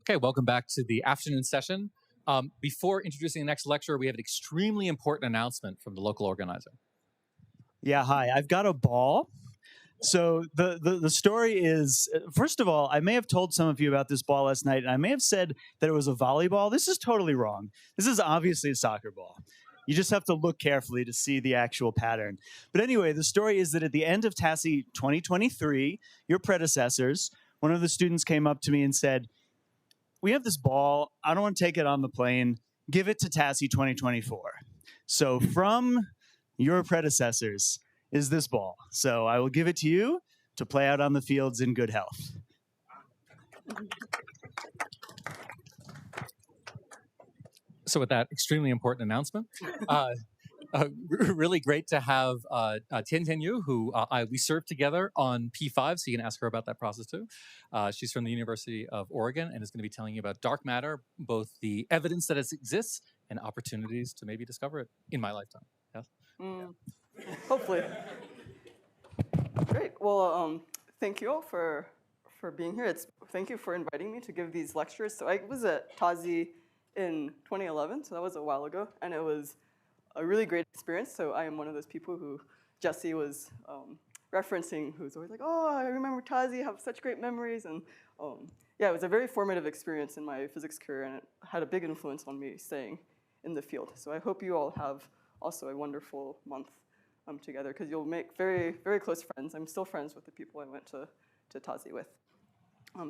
Okay, welcome back to the afternoon session. Before introducing the next lecturer, we have an extremely important announcement from the local organizer. Yeah, hi. I've got a ball. So the story is, first of all, I may have told some of you about this ball last night, and I may have said that it was a volleyball. This is totally wrong. This is obviously a soccer ball. You just have to look carefully to see the actual pattern. But anyway, the story is that at the end of TASI 2023, your predecessors, one of the students came up to me and said, we have this ball. I don't want to take it on the plane. Give it to TASI 2024. So from your predecessors is this ball. So I will give it to you to play out on the fields in good health. So with that extremely important announcement, really great to have Tien who we served together on P5, so you can ask her about that process too. She's from the University of Oregon and is going to be telling you about dark matter, both the evidence that it exists and opportunities to maybe discover it in my lifetime. Yes? Hopefully. Great. Well, thank you all for being here. Thank you for inviting me to give these lectures. So I was at TASI in 2011, so that was a while ago, and it was a really great experience. So I am one of those people who Jesse was referencing, who's always like, oh, I remember TASI, have such great memories. And yeah, it was a very formative experience in my physics career, and it had a big influence on me staying in the field. So I hope you all have also a wonderful month together, because you'll make very, very close friends. I'm still friends with the people I went to TASI with.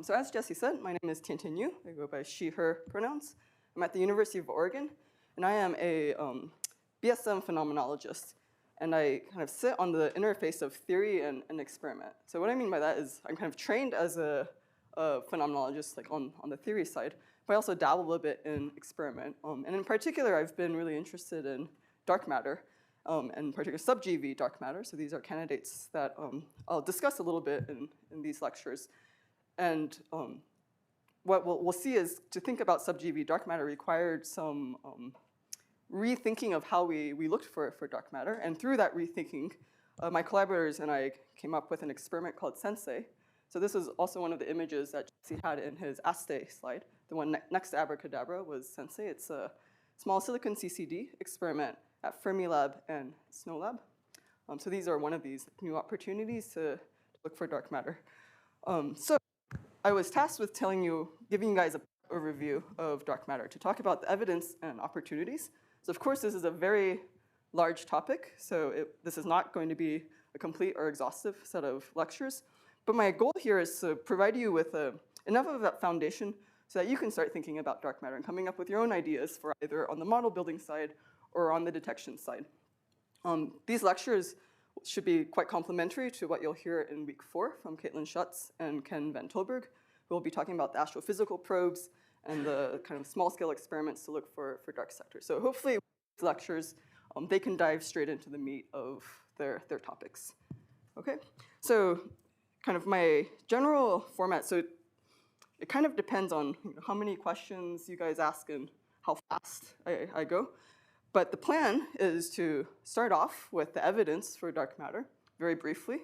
So as Jesse said, my name is Tien. I go by she, her pronouns. I'm at the University of Oregon, and I am a BSM phenomenologist. And I kind of sit on the interface of theory and experiment. So what I mean by that is I'm kind of trained as a phenomenologist, like on the theory side, but I also dabble a little bit in experiment. And in particular, I've been really interested in dark matter, and in particular sub-GeV dark matter. So these are candidates that I'll discuss a little bit in these lectures. And what we'll see is to think about sub-GeV dark matter required some rethinking of how we looked for dark matter. And through that rethinking, my collaborators and I came up with an experiment called Sensei. So this is also one of the images that Jesse had in his ASTE slide. The one next to Abracadabra was Sensei. It's a small silicon CCD experiment at Fermilab and SNOLAB. So these are one of these new opportunities to look for dark matter. So I was tasked with giving you guys an overview of dark matter to talk about the evidence and opportunities. So of course, this is a very large topic, so this is not going to be a complete or exhaustive set of lectures. But my goal here is to provide you with enough of a foundation so that you can start thinking about dark matter and coming up with your own ideas for either on the model building side or on the detection side. These lectures should be quite complementary to what you'll hear in week 4 from Caitlin Schutz and Ken Van Tilburg, who will be talking about the astrophysical probes and the kind of small-scale experiments to look for dark sectors. So hopefully, with these lectures, they can dive straight into the meat of their topics. Okay, so kind of my general format, so it kind of depends on how many questions you guys ask and how fast I go. But the plan is to start off with the evidence for dark matter, very briefly,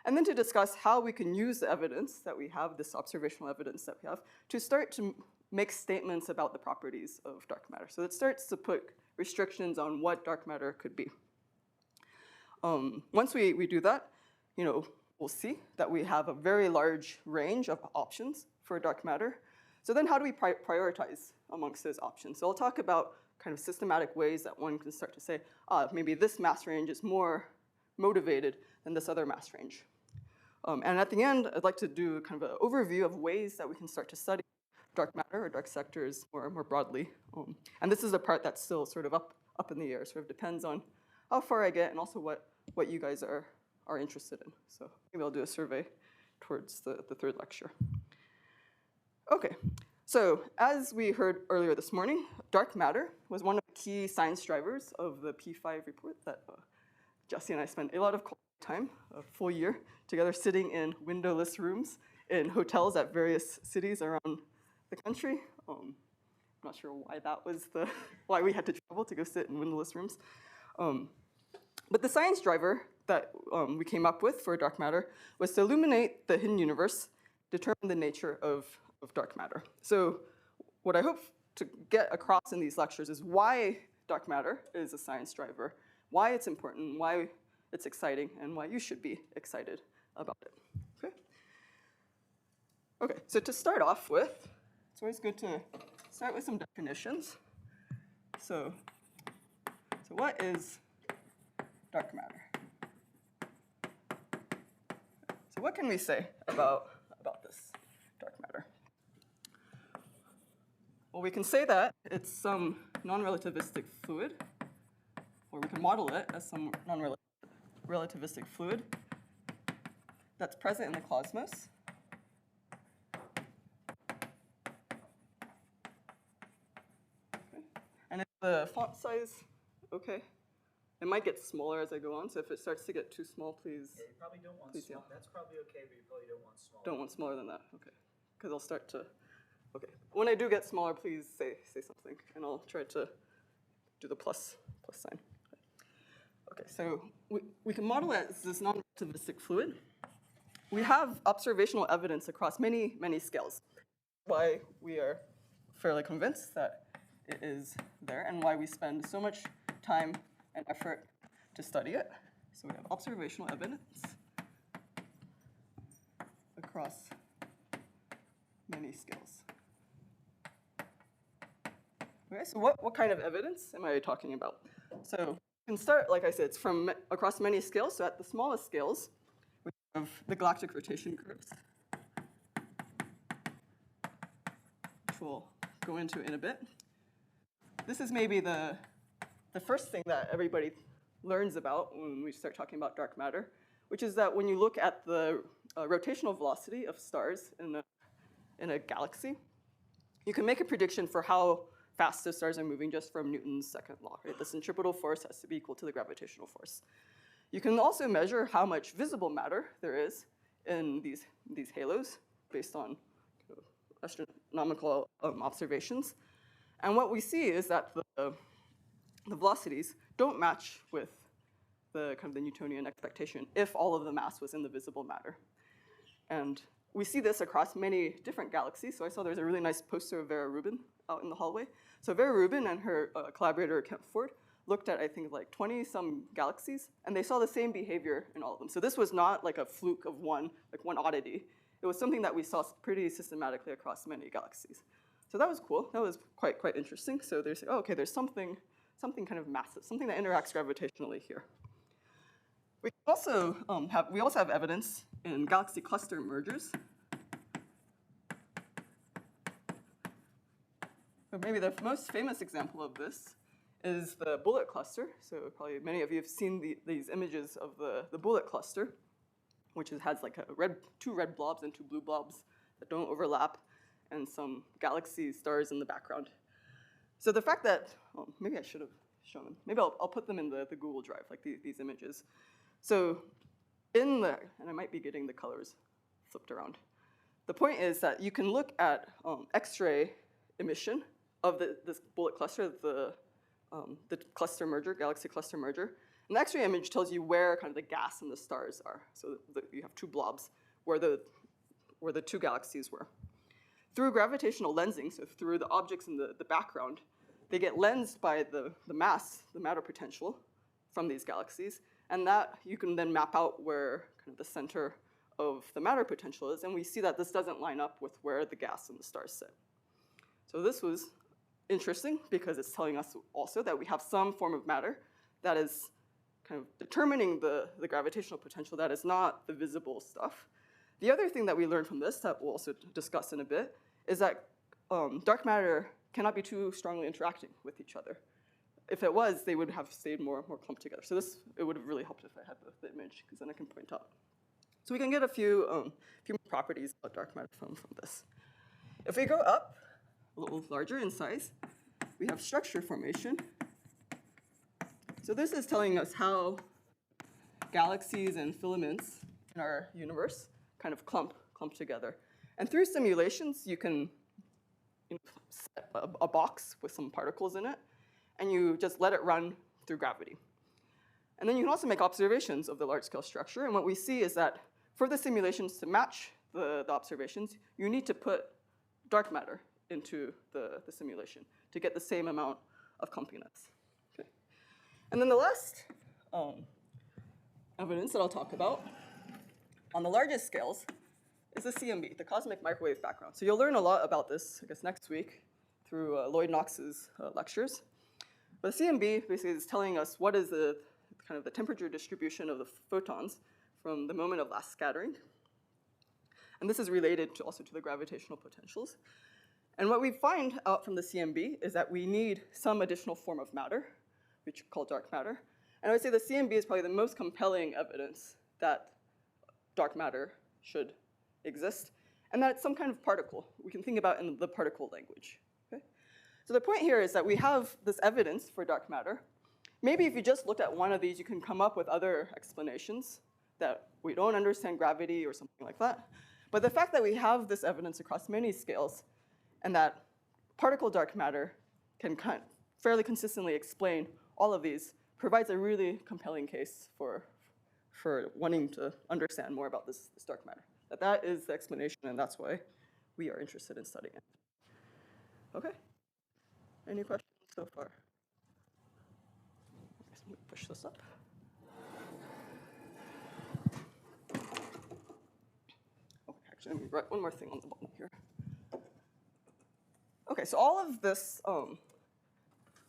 and then to discuss how we can use the evidence that we have, this observational evidence that we have, to start to make statements about the properties of dark matter. So it starts to put restrictions on what dark matter could be. Once we do that, we'll see that we have a very large range of options for dark matter. So then how do we prioritize amongst those options? So I'll talk about kind of systematic ways that one can start to say, maybe this mass range is more motivated than this other mass range. And at the end, I'd like to do kind of an overview of ways that we can start to study dark matter or dark sectors more broadly. And this is a part that's still sort of up in the air, sort of depends on how far I get and also what you guys are interested in. So maybe I'll do a survey towards the third lecture. Okay, so as we heard earlier this morning, dark matter was one of the key science drivers of the P5 report that Jesse and I spent a lot of time, a full year, together sitting in windowless rooms in hotels at various cities around the country. I'm not sure why that was why we had to travel to go sit in windowless rooms. But the science driver that we came up with for dark matter was to illuminate the hidden universe, determine the nature of of dark matter. So what I hope to get across in these lectures is why dark matter is a science driver, why it's important, why it's exciting, and why you should be excited about it. Okay? Okay, so to start off with, it's always good to start with some definitions. So what is dark matter? So what can we say about this dark matter? Well, we can say that it's some non-relativistic fluid, or we can model it as some non-relativistic fluid that's present in the cosmos. Okay. And if the font size, okay, it might get smaller as I go on, so if it starts to get too small, please. Yeah, you probably don't want please, small. That's probably okay, but you probably don't want small. Don't want smaller than that, okay. Because I'll start to, okay. When I do get smaller, please say something, and I'll try to do the plus sign. Okay, so we can model it as this non-relativistic fluid. We have observational evidence across many, many scales. Why we are fairly convinced that it is there, and why we spend so much time and effort to study it. So we have observational evidence across many scales. Okay, so what kind of evidence am I talking about? So we can start, like I said, it's from across many scales. So at the smallest scales, we have the galactic rotation curves, which we'll go into in a bit. This is maybe the first thing that everybody learns about when we start talking about dark matter, which is that when you look at the rotational velocity of stars in a galaxy, you can make a prediction for how fast those stars are moving just from Newton's second law, right? The centripetal force has to be equal to the gravitational force. You can also measure how much visible matter there is in these halos based on astronomical observations. And what we see is that the velocities don't match with the kind of the Newtonian expectation if all of the mass was in the visible matter. And we see this across many different galaxies. So I saw there's a really nice poster of Vera Rubin out in the hallway. So Vera Rubin and her collaborator Kent Ford looked at, I think, like 20-some galaxies, and they saw the same behavior in all of them. So this was not like a fluke of one oddity. It was something that we saw pretty systematically across many galaxies. So that was cool. That was quite interesting. So they say, oh, okay, there's something kind of massive, something that interacts gravitationally here. We also have evidence in galaxy cluster mergers. So maybe the most famous example of this is the bullet cluster. So probably many of you have seen these images of the bullet cluster, which has like two red blobs and two blue blobs that don't overlap, and some galaxy stars in the background. So the fact that, maybe I should have shown them. Maybe I'll put them in the Google Drive, like these images. So and I might be getting the colors flipped around. The point is that you can look at X-ray emission of this bullet cluster, the cluster merger, galaxy cluster merger. And the X-ray image tells you where kind of the gas and the stars are. So you have two blobs where the two galaxies were. Through gravitational lensing, so through the objects in the background, they get lensed by the mass, the matter potential from these galaxies, and that you can then map out where kind of the center of the matter potential is, and we see that this doesn't line up with where the gas and the stars sit. So this was interesting because it's telling us also that we have some form of matter that is kind of determining the gravitational potential that is not the visible stuff. The other thing that we learned from this that we'll also discuss in a bit is that dark matter cannot be too strongly interacting with each other. If it was, they would have stayed more clumped together. So it would have really helped if I had the image, because then I can point out. So we can get a few properties about dark matter from this. If we go up a little larger in size, we have structure formation. So this is telling us how galaxies and filaments in our universe kind of clump together. And through simulations, you can set a box with some particles in it, and you just let it run through gravity. And then you can also make observations of the large-scale structure. And what we see is that for the simulations to match the observations, you need to put dark matter into the simulation to get the same amount of clumpiness. Okay. And then the last evidence that I'll talk about on the largest scales is the CMB, the cosmic microwave background. So you'll learn a lot about this, I guess, next week through Lloyd Knox's lectures. But the CMB basically is telling us what is the kind of the temperature distribution of the photons from the moment of last scattering. And this is related also to the gravitational potentials. And what we find out from the CMB is that we need some additional form of matter, which we call dark matter. And I would say the CMB is probably the most compelling evidence that dark matter should exist, and that it's some kind of particle we can think about in the particle language. Okay? So the point here is that we have this evidence for dark matter. Maybe if you just looked at one of these, you can come up with other explanations that we don't understand gravity or something like that. But the fact that we have this evidence across many scales and that particle dark matter can fairly consistently explain all of these provides a really compelling case for wanting to understand more about this dark matter. That is the explanation, and that's why we are interested in studying it. Okay? Any questions so far? Let me push this up. Oh, actually, let me write one more thing on the bottom here. Okay, so all of this,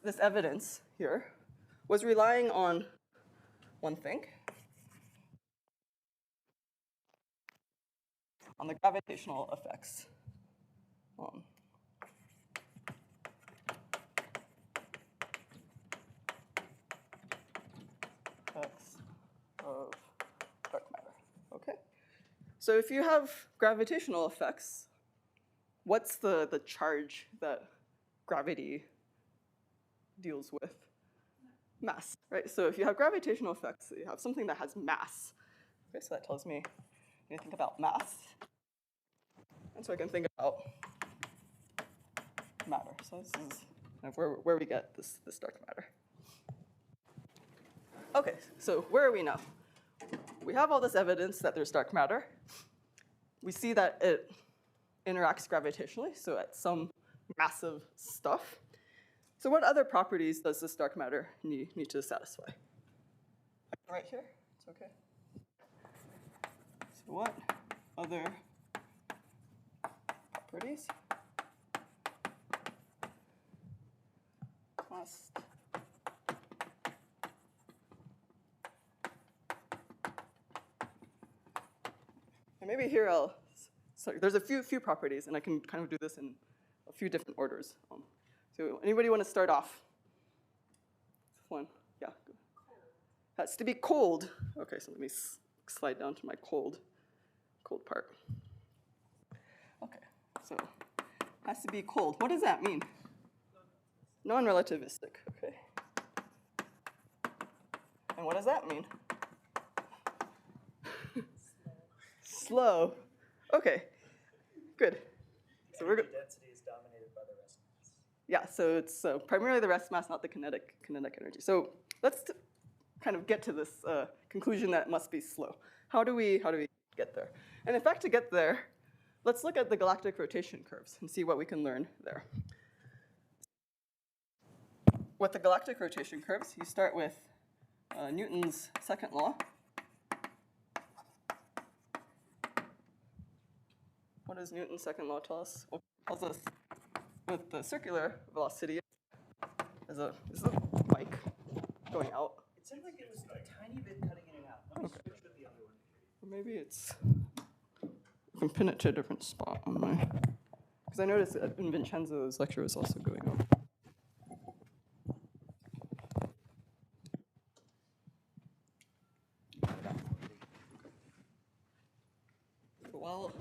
this evidence here was relying on one thing, on the gravitational effects. Effects of dark matter. Okay. So if you have gravitational effects, what's the charge that gravity deals with? Mass, right? So if you have gravitational effects, you have something that has mass. Okay, so that tells me anything about mass. And so I can think about matter. So this is kind of where we get this dark matter. Okay, so where are we now? We have all this evidence that there's dark matter. We see that it interacts gravitationally, so at some massive stuff. So what other properties does this dark matter need to satisfy? Right here, it's okay. So what other properties must and maybe here sorry, there's a few properties, and I can kind of do this in a few different orders. So anybody want to start off? One, yeah. Has to be cold. Okay, so let me slide down to my cold part. Okay, so has to be cold. What does that mean? Non-relativistic, okay. And what does that mean? Slow. Okay, good. So we're good. Density is dominated by the rest mass. Yeah, so it's primarily the rest mass, not the kinetic energy. So let's kind of get to this conclusion that it must be slow. How do we get there? And in fact, to get there, let's look at the galactic rotation curves and see what we can learn there. With the galactic rotation curves, you start with Newton's second law. What does Newton's second law tell us? Well, it tells us with the circular velocity, there's a mic going out. It seemed like it was a tiny bit cutting in and out. Let me switch with the other one. Or maybe it's, I can pin it to a different spot on my, because I noticed that in Vincenzo's lecture was also going up.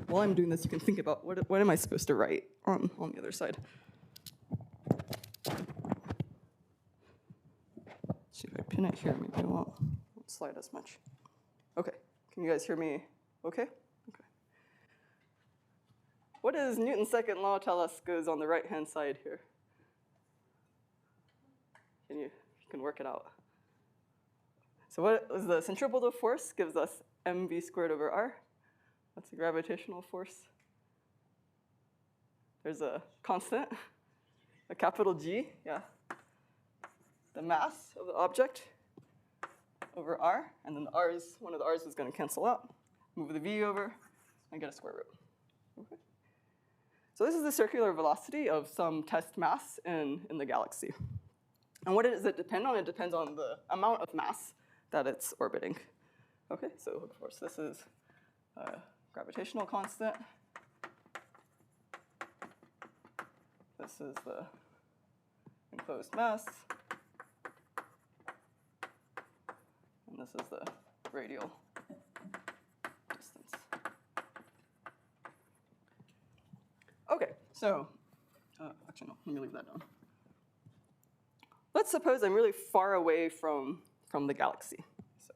While I'm doing this, you can think about what am I supposed to write on the other side. Let's see if I pin it here, maybe it won't slide as much. Okay, can you guys hear me okay? Okay. What does Newton's second law tell us goes on the right-hand side here? You can work it out. So what is the centripetal force gives us mv squared over r? That's the gravitational force. there's a constant, a capital G, yeah. The mass of the object over r, and then the r's, one of the r's is going to cancel out. Move the v over, and get a square root. Okay. So this is the circular velocity of some test mass in the galaxy. And what does it depend on? It depends on the amount of mass that it's orbiting. Okay, so of course this is a gravitational constant. This is the enclosed mass. And this is the radial distance. Okay, so, actually no, let me leave that down. Let's suppose I'm really far away from the galaxy. So,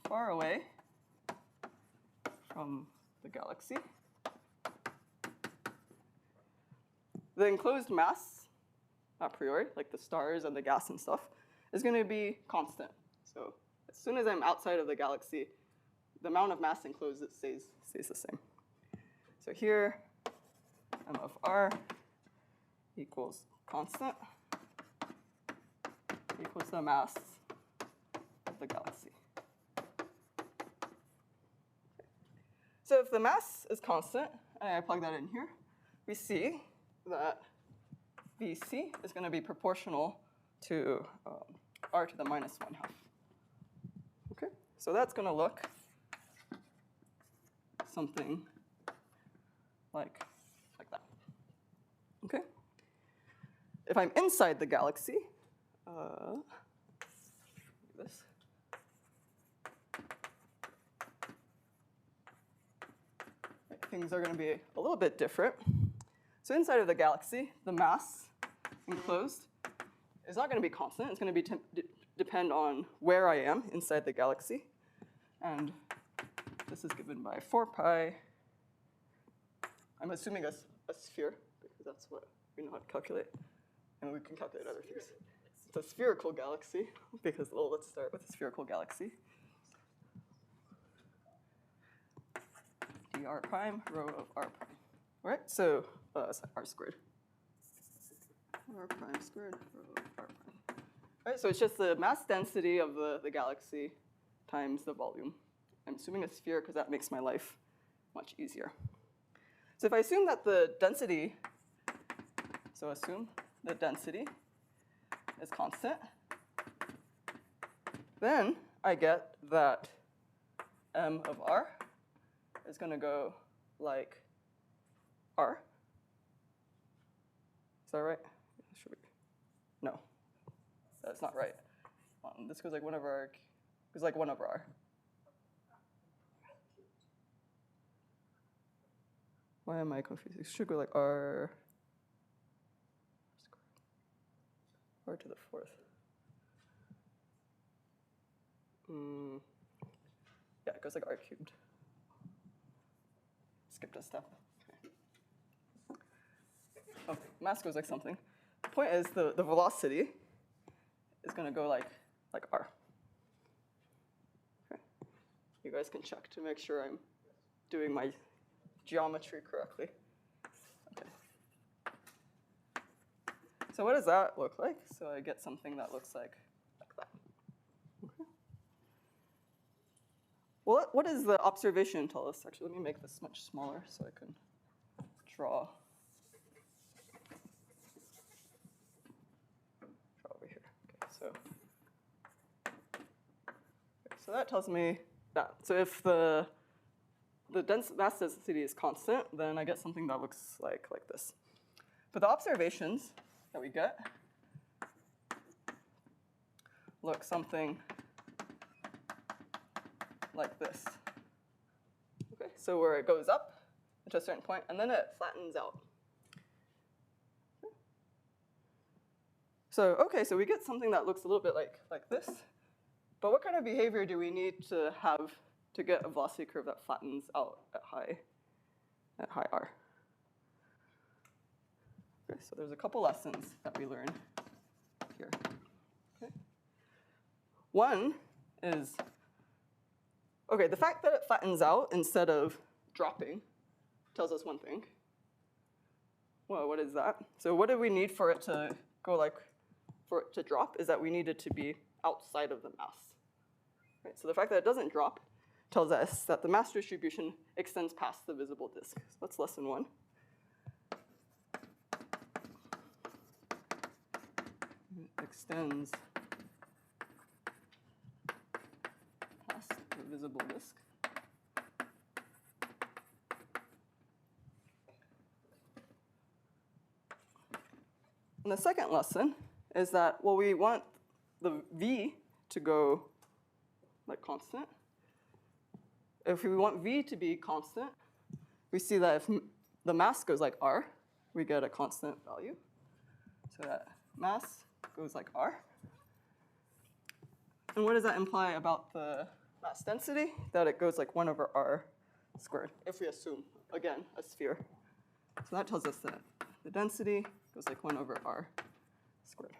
far away from the galaxy. The enclosed mass, a priori, like the stars and the gas and stuff, is going to be constant. So as soon as I'm outside of the galaxy, the amount of mass enclosed stays the same. So here, m of r equals constant equals the mass of the galaxy. So if the mass is constant, and I plug that in here, we see that Vc is going to be proportional to r to the minus 1/2. Okay, so that's going to look something like that. Okay, if I'm inside the galaxy, this. Things are going to be a little bit different. So inside of the galaxy, the mass enclosed is not going to be constant. It's going to be depend on where I am inside the galaxy. And this is given by 4 pi. I'm assuming a sphere, because that's what we know how to calculate. And we can calculate other things. It's a spherical galaxy, because, well, let's start with a spherical galaxy. dr prime, rho of r prime. All right, so r squared. R prime squared, rho of r prime. All right, so it's just the mass density of the galaxy times the volume. I'm assuming a sphere because that makes my life much easier. So if I assume that the density, so assume the density is constant, then I get that m of r is going to go like r. Is that right? Should we? No, that's not right. This goes like 1 over r. Goes like 1 over r. Why am I confused? It should go like r to the 4th. Yeah, it goes like r cubed. Skipped a step. Okay, mass goes like something. The point is the velocity is going to go like r. Okay. You guys can check to make sure I'm doing my geometry correctly. Okay. So what does that look like? So I get something that looks like that. Okay. Well, what does the observation tell us? Actually, let me make this much smaller so I can draw over here. Okay, so that tells me that. So if the mass density is constant, then I get something that looks like this. But the observations that we get look something like this. Okay, so where it goes up to a certain point, and then it flattens out. So okay, so we get something that looks a little bit like this. But what kind of behavior do we need to have to get a velocity curve that flattens out at high r? Okay, so there's a couple lessons that we learned here. Okay. One is, okay, the fact that it flattens out instead of dropping tells us one thing. well, what is that? So what do we need for it to go like, for it to drop is that we need it to be outside of the mass. Right? So the fact that it doesn't drop tells us that the mass distribution extends past the visible disk. So that's lesson 1. It extends past the visible disk. And the second lesson is that, well, we want the V to go like constant. If we want V to be constant, we see that if the mass goes like R, we get a constant value. So that mass goes like R. And what does that imply about the mass density? That it goes like 1 over R squared, if we assume, again, a sphere. So that tells us that the density goes like 1 over R squared.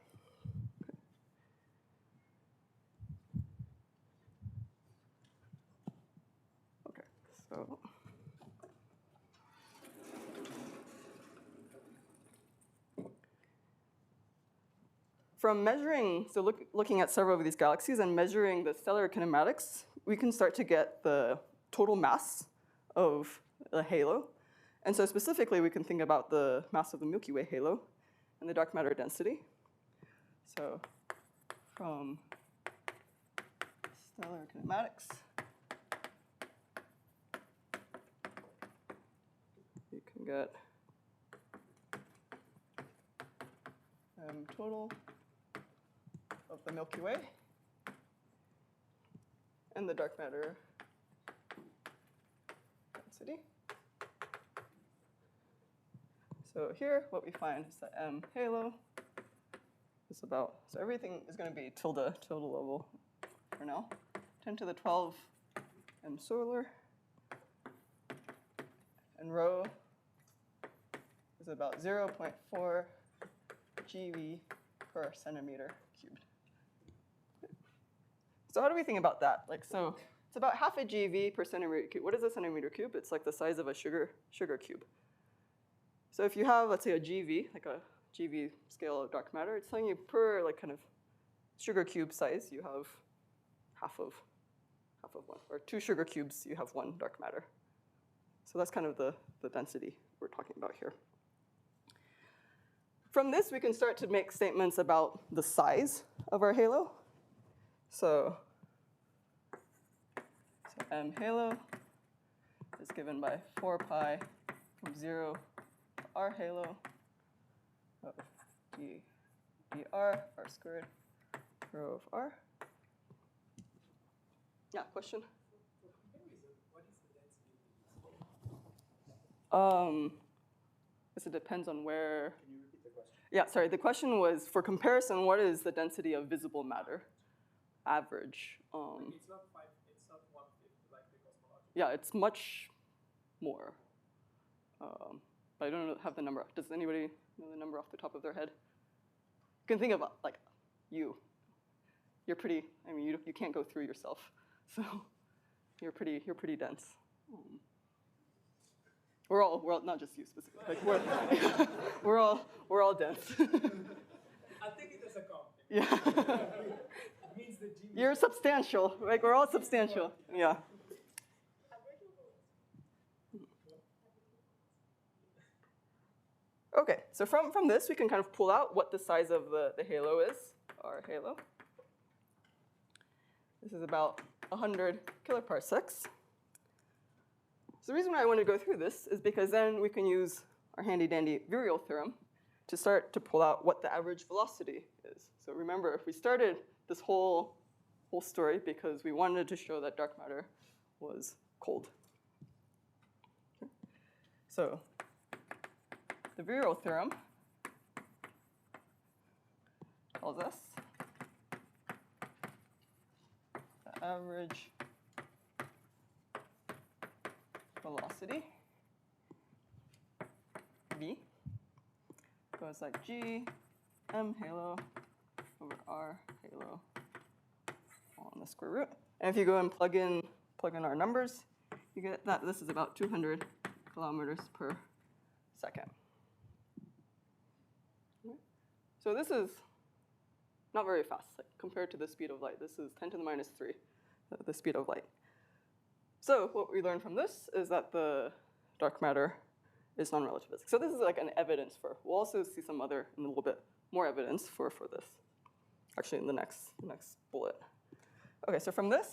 Okay, so from measuring, so looking at several of these galaxies and measuring the stellar kinematics, we can start to get the total mass of a halo. And so specifically, we can think about the mass of the Milky Way halo and the dark matter density. So from stellar kinematics, you can get total of the Milky Way and the dark matter density. So here, what we find is that M halo is about, so everything is going to be tilde level for now. 10 to the 12 M solar. And rho is about 0.4 GeV per centimeter cubed. So how do we think about that? Like, so it's about half a GeV per centimeter cube. What is a centimeter cube? It's like the size of a sugar cube. So if you have, let's say, a GeV, like a GeV scale of dark matter, it's telling you per like kind of sugar cube size, you have half of one, or 2 sugar cubes, you have 1 dark matter. So that's kind of the density we're talking about here. From this, we can start to make statements about the size of our halo. So M halo is given by 4 pi from 0 to R halo of dr r squared rho of R. Yeah, question? Guess it depends on where. Can you repeat the question? Yeah, sorry. The question was, for comparison, what is the density of visible matter? Average. It's not 1/5 like the cosmology. Yeah, it's much more. But I don't have the number. Does anybody know the number off the top of their head? You can think of like you. You're pretty. I mean, you can't go through yourself, so you're pretty dense. We're all not just you specifically. Like we're all dense. I think it is a compliment. Yeah. It means the genius. You're substantial. Like we're all substantial. Yeah. Okay, so from this, we can kind of pull out what the size of the halo is, our halo. This is about 100 kiloparsecs. So the reason why I want to go through this is because then we can use our handy-dandy virial theorem to start to pull out what the average velocity is. So remember, we started this whole story because we wanted to show that dark matter was cold. Okay. So the virial theorem tells us the average velocity, V, goes like G M halo over R halo on the square root. And if you go and plug in our numbers, you get that this is about 200 kilometers per second. So this is not very fast, like, compared to the speed of light. This is 10 to the minus 3, the speed of light. So what we learned from this is that the dark matter is non-relativistic. So this is like an evidence for. We'll also see some other, a little bit more evidence for this. Actually, in the next bullet. Okay, so from this,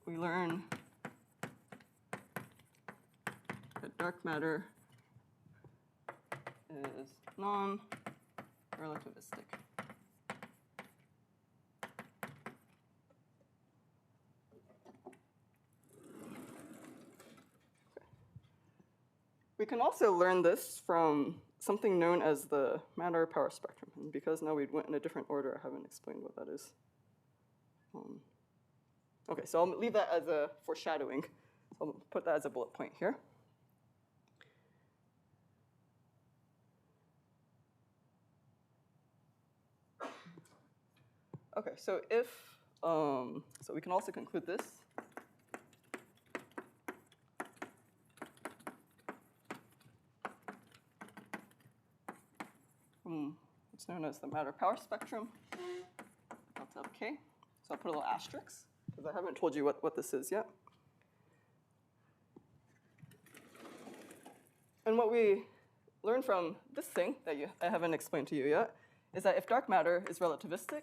we learn that dark matter is non-relativistic. We can also learn this from something known as the matter-power spectrum. And because now we went in a different order, I haven't explained what that is. Okay, so I'll leave that as a foreshadowing. I'll put that as a bullet point here. Okay, so if, so we can also conclude this. It's known as the matter-power spectrum. Delta of K. So I'll put a little asterisk, because I haven't told you what this is yet. And what we learned from this thing that I haven't explained to you yet is that if dark matter is relativistic,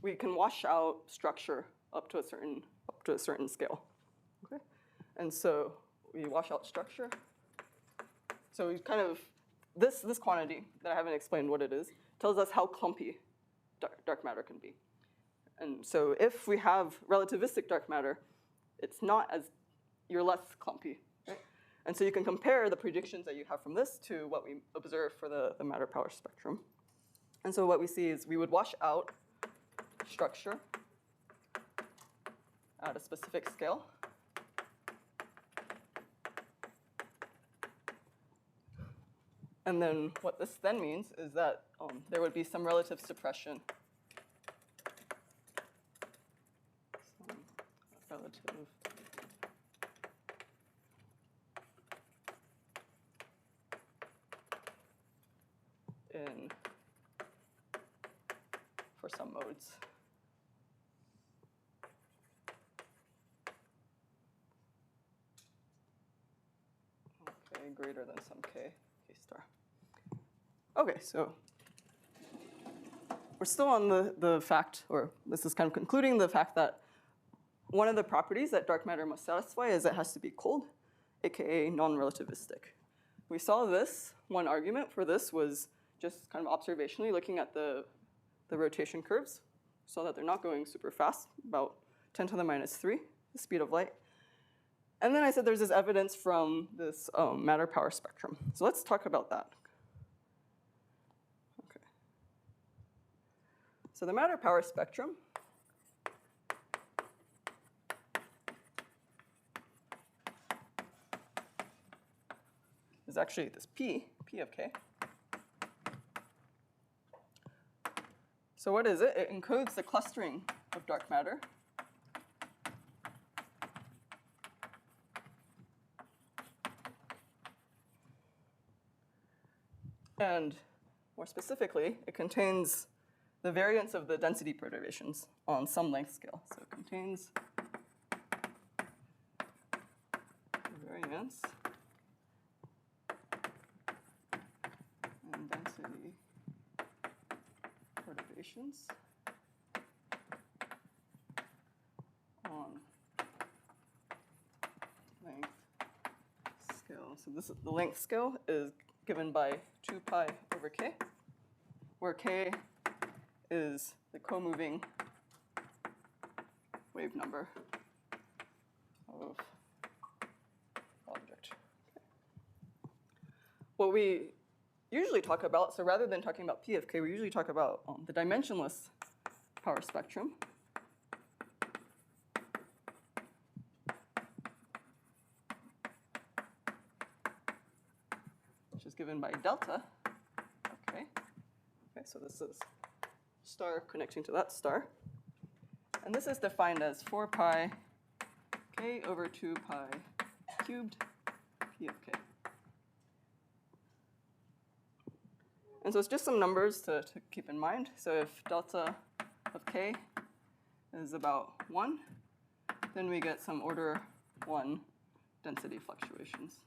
we can wash out structure up to a certain scale. Okay? And so we wash out structure. So we kind of, this quantity that I haven't explained what it is, tells us how clumpy dark matter can be. And so if we have relativistic dark matter, it's not as, you're less clumpy. Right? And so you can compare the predictions that you have from this to what we observe for the matter-power spectrum. And so what we see is we would wash out structure at a specific scale. And then what this then means is that there would be some relative suppression. For some modes. Okay, greater than some k star. Okay, so we're still on the fact, or this is kind of concluding the fact that one of the properties that dark matter must satisfy is it has to be cold, aka non-relativistic. We saw this, one argument for this was just kind of observationally looking at the rotation curves. Saw that they're not going super fast, about 10 to the minus 3, the speed of light. And then I said there's this evidence from this matter-power spectrum. So let's talk about that. Okay. So the matter-power spectrum is actually this P of K. So what is it? It encodes the clustering of dark matter. And more specifically, it contains the variance of the density perturbations on some length scale. So it contains the variance and density perturbations on length scale. So this is, the length scale is given by 2 pi over k, where k is the co-moving wave number of object. Okay. What we usually talk about, so rather than talking about P of k, we usually talk about the dimensionless power spectrum. Which is given by delta, okay. So this is star connecting to that star. And this is defined as 4 pi k over 2 pi cubed p of k. And so it's just some numbers to keep in mind. So if delta of k is about 1, then we get some order 1 density fluctuations.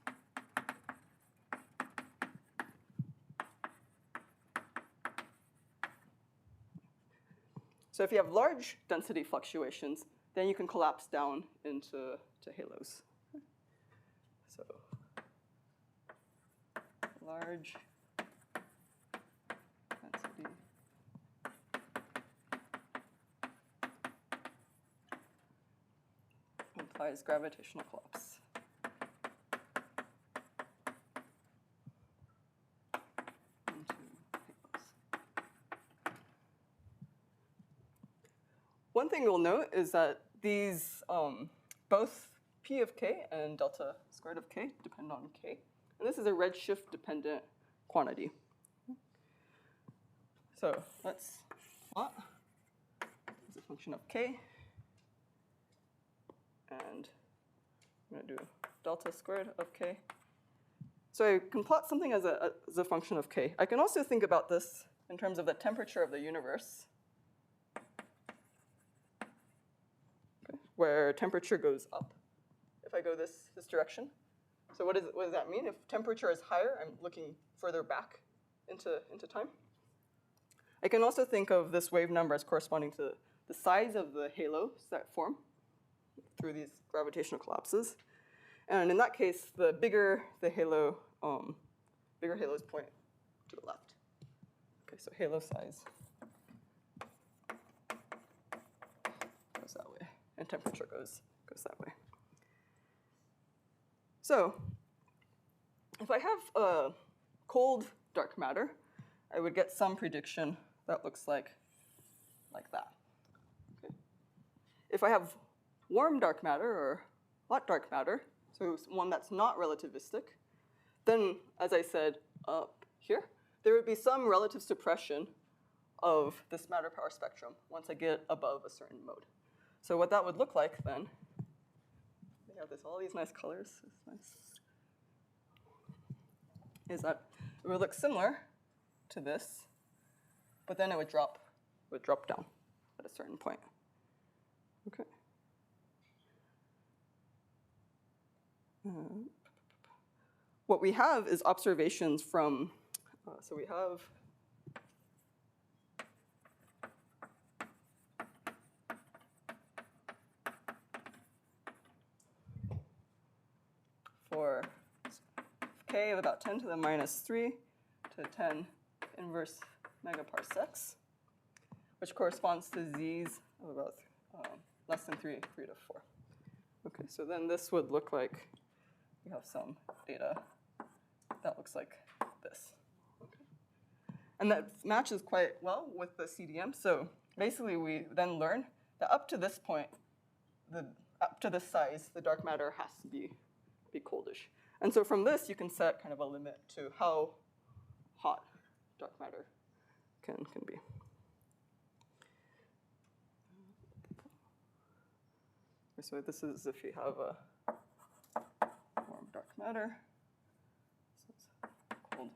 So if you have large density fluctuations, then you can collapse down into halos. So large density implies gravitational collapse. Into halos. One thing we'll note is that these, both p of k and delta squared of k depend on k. And this is a redshift dependent quantity. So let's plot as a function of k. And I'm going to do delta squared of k. So I can plot something as a function of k. I can also think about this in terms of the temperature of the universe, okay, where temperature goes up if I go this direction. So what does that mean? If temperature is higher, I'm looking further back into time. I can also think of this wave number as corresponding to the size of the halos that form through these gravitational collapses. And in that case, the bigger the halo, bigger halos point to the left. Okay, so halo size goes that way, and temperature goes that way. So if I have a cold dark matter, I would get some prediction that looks like that. Okay. If I have warm dark matter or hot dark matter, so one that's not relativistic, then, as I said up here, there would be some relative suppression of this matter power spectrum once I get above a certain mode. So what that would look like then, they have all these nice colors, it's nice, is that it would look similar to this, but then it would drop down at a certain point. Okay. What we have is observations from, so we have for k of about 10 to the minus 3 to 10 inverse megaparsecs, which corresponds to z's of about less than 3 to 4. Okay, so then this would look like we have some data that looks like this. Okay. And that matches quite well with the CDM. So basically, we then learn that up to this point, up to this size, the dark matter has to be coldish. And so from this, you can set kind of a limit to how hot dark matter can be. So this is if you have a warm dark matter. So it's cold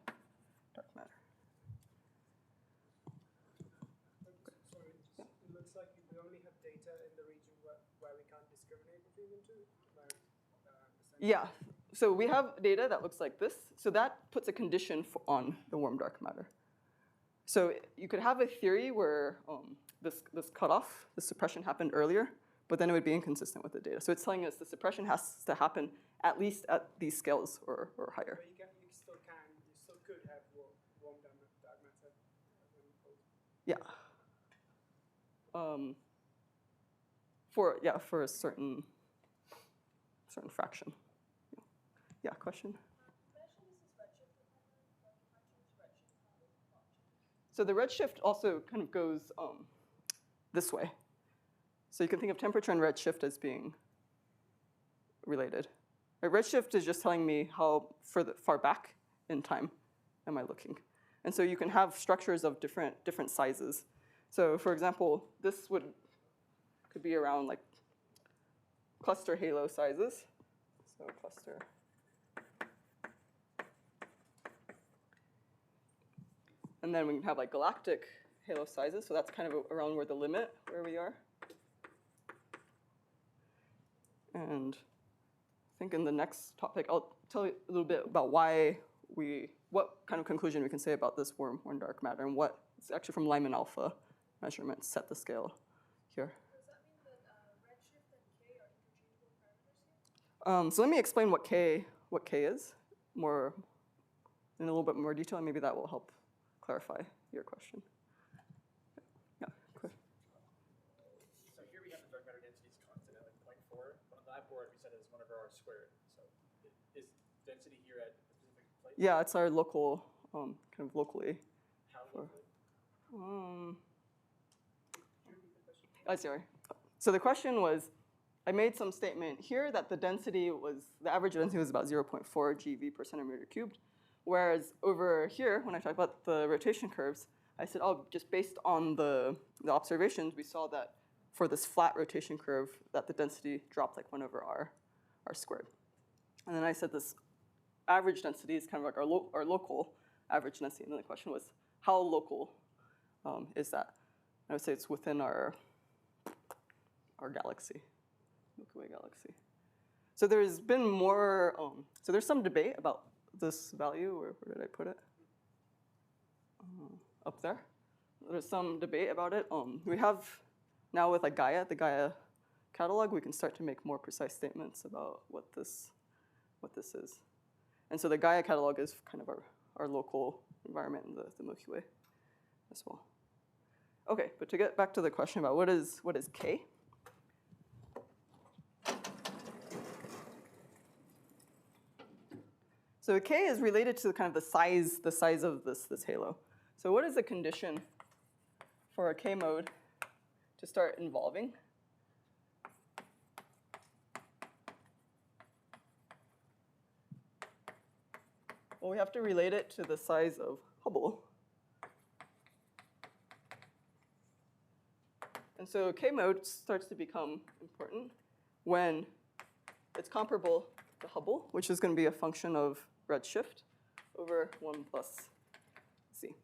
dark matter. Sorry, it looks like we only have data in the region where we can't discriminate between them two. Yeah. So we have data that looks like this. So that puts a condition on the warm dark matter. So you could have a theory where this cutoff, the suppression happened earlier, but then it would be inconsistent with the data. So it's telling us the suppression has to happen at least at these scales or higher. But you still could have warm dark matter when cold. Yeah. For a certain fraction. Yeah, question? So the redshift also kind of goes this way. So you can think of temperature and redshift as being related. Right, redshift is just telling me how far back in time am I looking. And so you can have structures of different sizes. So for example, this could be around like cluster halo sizes. So cluster. And then we can have like galactic halo sizes. So that's kind of around where the limit, where we are. And I think in the next topic, I'll tell you a little bit about what kind of conclusion we can say about this worm dark matter, and what it's actually from Lyman alpha measurements set the scale here. Does that mean that redshift and k are interchangeable parameters here? So let me explain what k is more in a little bit more detail, and maybe that will help clarify your question. Yeah. Cool. So here we have the dark matter density is constant at like 0.4, but on that board we set it as 1 over r squared. So is density here at a specific place? Yeah, it's our local, kind of locally. How locally? Sorry. So the question was, I made some statement here that the average density was about 0.4 GeV per centimeter cubed. Whereas over here, when I talked about the rotation curves, I said, oh, just based on the observations, we saw that for this flat rotation curve, that the density dropped like 1 over r squared. And then I said this average density is kind of like our local average density. And then the question was, how local is that? And I would say it's within our galaxy, Milky Way galaxy. So there's been more, so there's some debate about this value. Where did I put it? Up there. There's some debate about it. We have now with like the Gaia catalog, we can start to make more precise statements about what this is. And so the Gaia catalog is kind of our local environment in the Milky Way as well. Okay, but to get back to the question about what is K? So K is related to kind of the size of this halo. So what is the condition for a K mode to start involving? Well, we have to relate it to the size of Hubble. And so K mode starts to become important when it's comparable to Hubble, which is going to be a function of redshift over 1 plus c.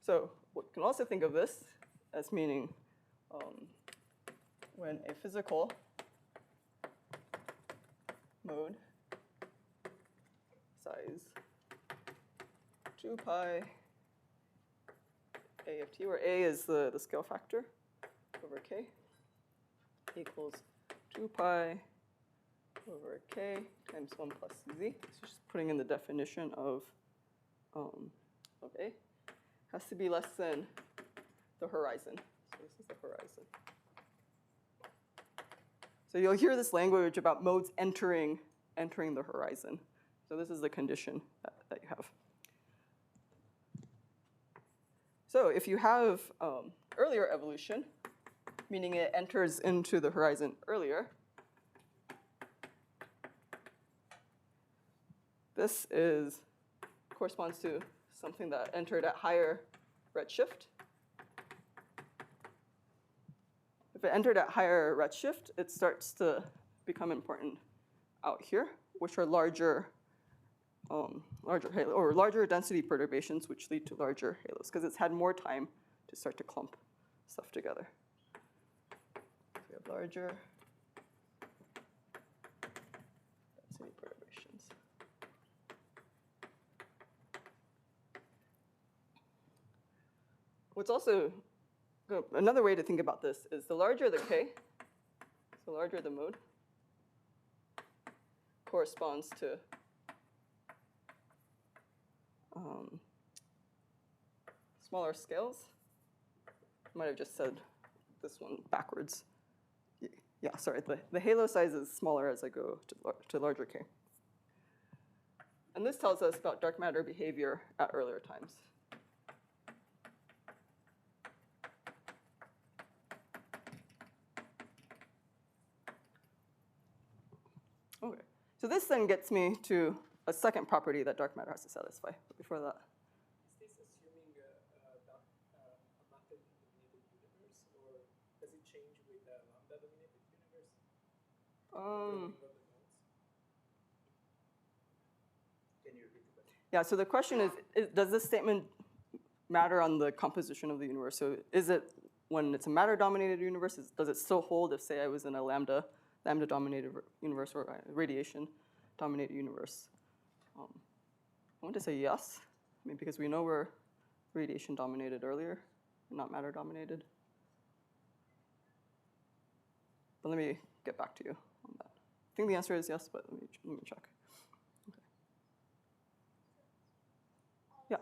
So we can also think of this as meaning when a physical mode size 2 pi a of t, where a is the scale factor over k, equals 2 pi over k times 1 plus z. So just putting in the definition of a, has to be less than the horizon. So this is the horizon. So you'll hear this language about modes entering the horizon. So this is the condition that you have. So if you have earlier evolution, meaning it enters into the horizon earlier, this corresponds to something that entered at higher redshift. If it entered at higher redshift, it starts to become important out here, which are larger halo, or larger density perturbations, which lead to larger halos, because it's had more time to start to clump stuff together. So we have larger density perturbations. What's also another way to think about this is the larger the k, so larger the mode, corresponds to smaller scales. I might have just said this one backwards. Yeah, sorry, the halo size is smaller as I go to larger k. And this tells us about dark matter behavior at earlier times. Okay, so this then gets me to a second property that dark matter has to satisfy. But before that, Is this assuming a matter-dominated universe, or does it change with a lambda-dominated universe? um, Depending on the modes? Can you repeat the question? yeah. So the question is, does this statement matter on the composition of the universe? So is it when it's a matter-dominated universe? Does it still hold if, say, I was in a lambda-dominated universe or a radiation-dominated universe? I want to say yes, I mean, because we know we're radiation-dominated earlier, not matter-dominated. But let me get back to you on that. I think the answer is yes, but let me check. Okay. Yeah.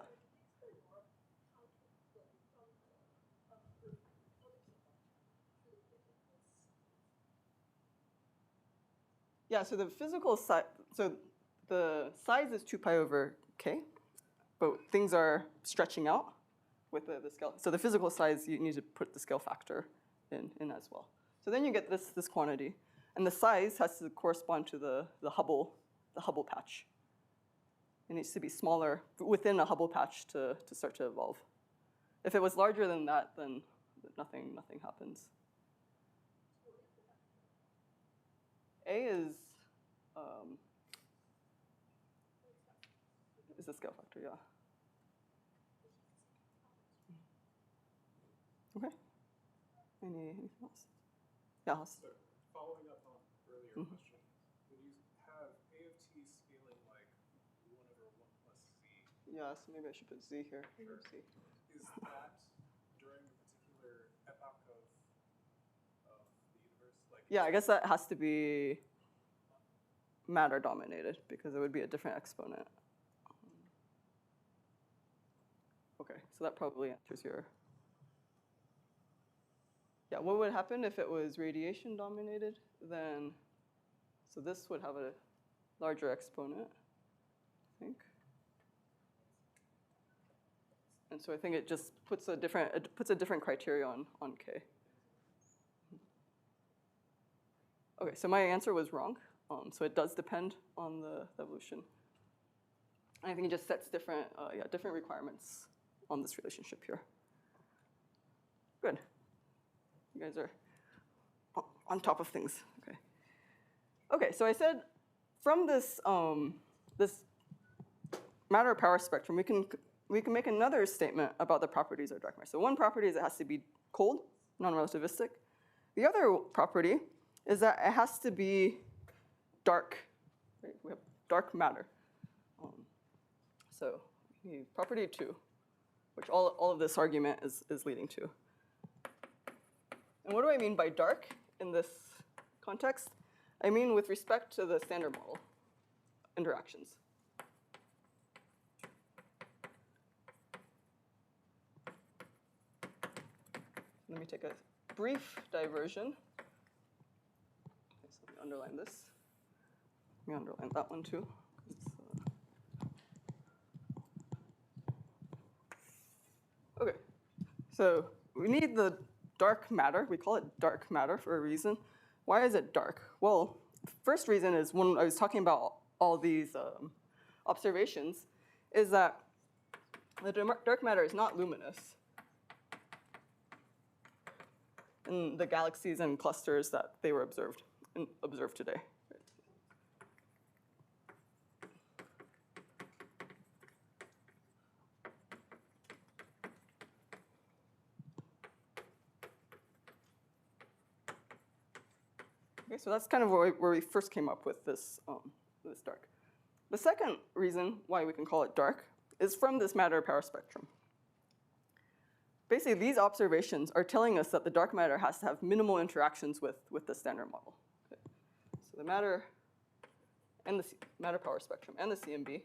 Yeah, so the physical size, so the size is 2 pi over k, but things are stretching out with the scale. So the physical size, you need to put the scale factor in as well. So then you get this quantity. And the size has to correspond to the Hubble patch. It needs to be smaller within a Hubble patch to start to evolve. If it was larger than that, then nothing happens. A is the scale factor, yeah. Okay. Anything else? Yeah. So following up on earlier question, when you have A of t scaling like 1 over 1 plus z, Yeah, so maybe I should put z here. sure. Z. Is that during a particular epoch of the universe? Like Yeah, I guess that has to be matter dominated because it would be a different exponent. Okay, so that probably answers your. Yeah, what would happen if it was radiation dominated? Then, so this would have a larger exponent, I think. And so I think it just puts a different criteria on K. Okay, so my answer was wrong. So it does depend on the evolution. And I think it just sets different requirements on this relationship here. Good. You guys are on top of things. Okay. Okay, so I said from this this matter power spectrum, we can make another statement about the properties of dark matter. So one property is it has to be cold, non-relativistic. The other property is that it has to be dark. Right? We have dark matter. So property 2, which all of this argument is leading to. And what do I mean by dark in this context? I mean with respect to the standard model interactions. Let me take a brief diversion. Okay, so let me underline this. Let me underline that one too. Okay, so we need the dark matter. We call it dark matter for a reason. Why is it dark? Well, first reason is when I was talking about all these observations, is that the dark matter is not luminous in the galaxies and clusters that they were observed today. Okay, so that's kind of where we first came up with this dark. The second reason why we can call it dark is from this matter power spectrum. Basically, these observations are telling us that the dark matter has to have minimal interactions with the standard model. Okay. So the matter and the matter power spectrum and the CMB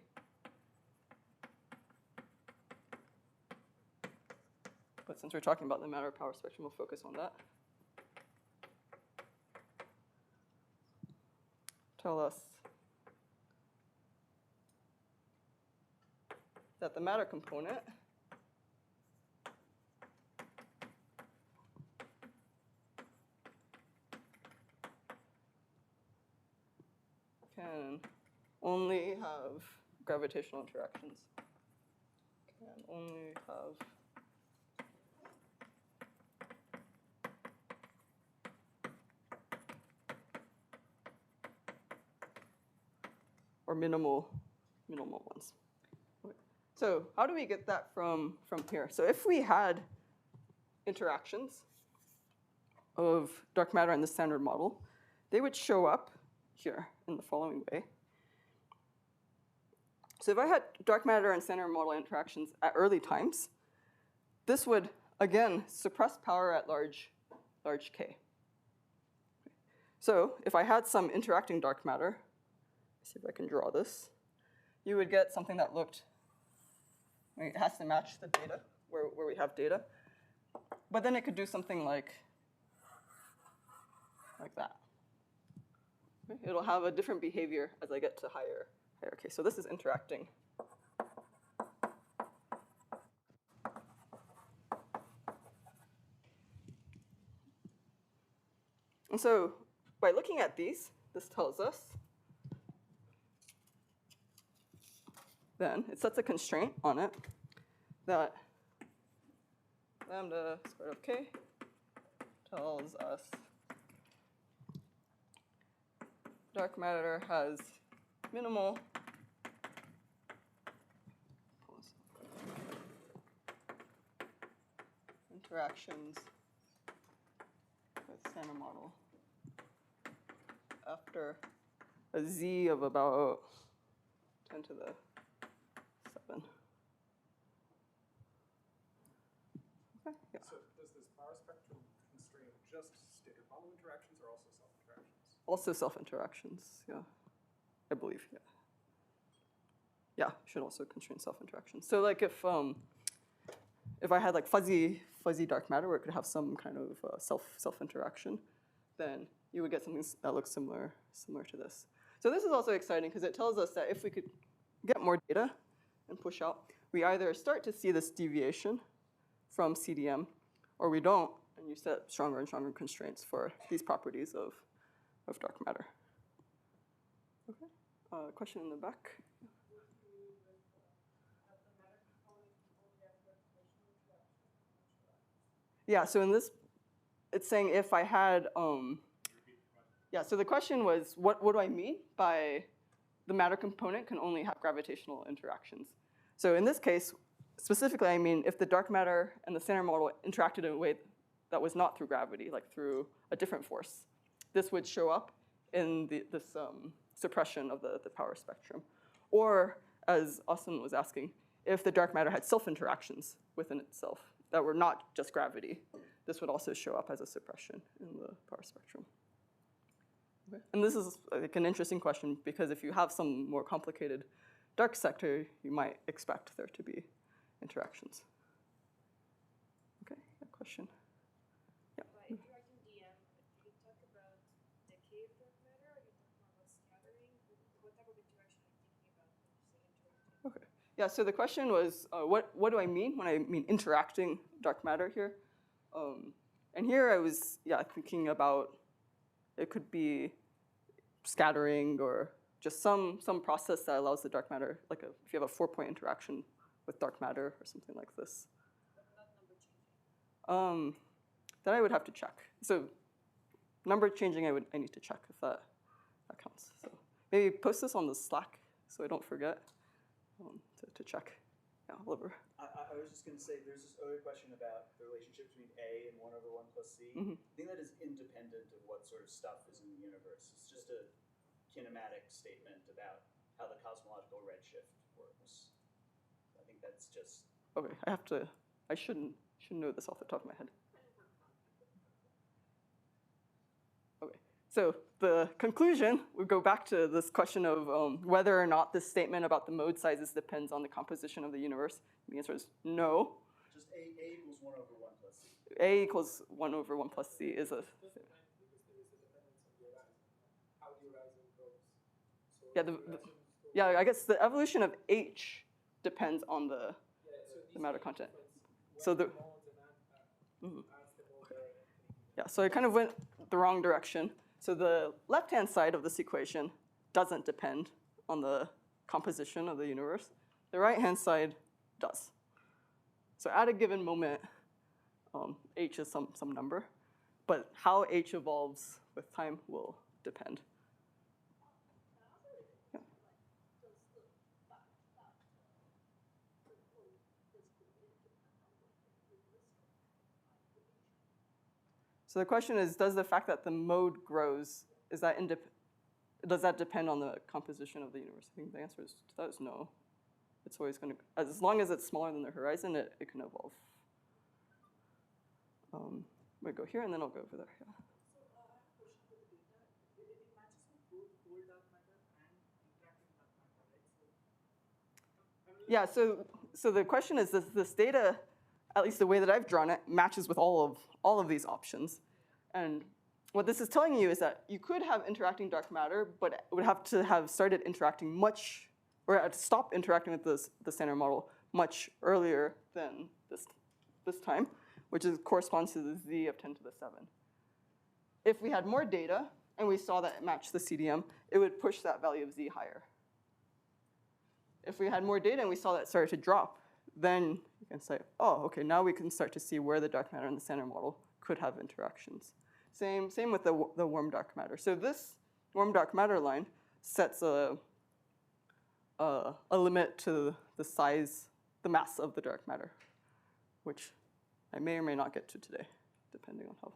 but since we're talking about the matter power spectrum, we'll focus on that. Tell us that the matter component can only have gravitational interactions. Can only have or minimal ones. Okay. So how do we get that from here? So if we had interactions of dark matter in the standard model, they would show up here in the following way. So if I had dark matter and standard model interactions at early times, this would, again, suppress power at large K. So if I had some interacting dark matter, let's see if I can draw this, you would get something that looked, it has to match the data, where we have data. But then it could do something like that. Okay? It'll have a different behavior as I get to higher K. So this is interacting. And so by looking at these, this tells us then it sets a constraint on it that lambda squared of K tells us dark matter has minimal interactions with standard model after a z of about 10 to the 7. Okay, yeah. So does this power spectrum constrain just standard model interactions or also self-interactions? Also self-interactions, yeah. I believe, yeah. Yeah, should also constrain self-interactions. So like if I had like fuzzy dark matter where it could have some kind of self-interaction, then you would get something that looks similar to this. So this is also exciting because it tells us that if we could get more data and push out, we either start to see this deviation from CDM, or we don't, and you set stronger and stronger constraints for these properties of dark matter. Okay, question in the back. Yeah, so in this, it's saying if I had, yeah, so the question was, what do I mean by the matter component can only have gravitational interactions? So in this case, specifically, I mean if the dark matter and the standard model interacted in a way that was not through gravity, like through a different force, this would show up in this suppression of the power spectrum. Or, as Austin was asking, if the dark matter had self-interactions within itself that were not just gravity, this would also show up as a suppression in the power spectrum. Okay. And this is like an interesting question because if you have some more complicated dark sector, you might expect there to be interactions. Okay, a question? Yeah. By interacting DM, do you talk about decay of dark matter, or you talk more about scattering? What type of interaction are you thinking about when you say interacting? Okay. Yeah, so the question was, what do I mean when I mean interacting dark matter here? And here I was, thinking about it could be scattering or just some process that allows the dark matter, like if you have a 4-point interaction with dark matter or something like this. But not number changing. That I would have to check. So number changing, I need to check if that counts. So maybe post this on the Slack so I don't forget to check. Yeah, Oliver. I was just going to say, there's this other question about the relationship between A and 1 over 1 plus C. Mm-hmm. I think that is independent of what sort of stuff is in the universe. It's just a kinematic statement about how the cosmological redshift works. I think that's just... Okay, I shouldn't know this off the top of my head. Okay, so the conclusion, we go back to this question of whether or not this statement about the mode sizes depends on the composition of the universe. The answer is no. Just A equals 1 over 1 plus C. A equals 1 over 1 plus C is a... It does depend because there is a dependence on the horizon, how the horizon goes. So Yeah, the horizon goes, yeah, I guess the evolution of H depends on the so matter content. difference So when the- the modes and Mhm. as the modes are in any Yeah, so I kind of went the wrong direction. So the left-hand side of this equation doesn't depend on the composition of the universe. The right-hand side does. So at a given moment, h is some number, but how h evolves with time will depend. Yeah. So the question is, does the fact that the mode grows, does that depend on the composition of the universe? I think the answer is that is no. It's always going to, as long as it's smaller than the horizon, it can evolve. I'm going to go here, and then I'll go over there. Yeah. So I have a question about the data. It matches with both cold dark matter and interacting dark matter, right? Yeah, so the question is, this data, at least the way that I've drawn it, matches with all of these options. And what this is telling you is that you could have interacting dark matter, but it would have to have started interacting much, or have to stop interacting with the standard model much earlier than this time, which corresponds to the z of 10 to the 7. If we had more data, and we saw that it matched the CDM, it would push that value of z higher. If we had more data and we saw that it started to drop, then you can say, oh, okay, now we can start to see where the dark matter and the standard model could have interactions. Same with the warm dark matter. So this warm dark matter line sets a limit to the size, the mass of the dark matter, which I may or may not get to today, depending on how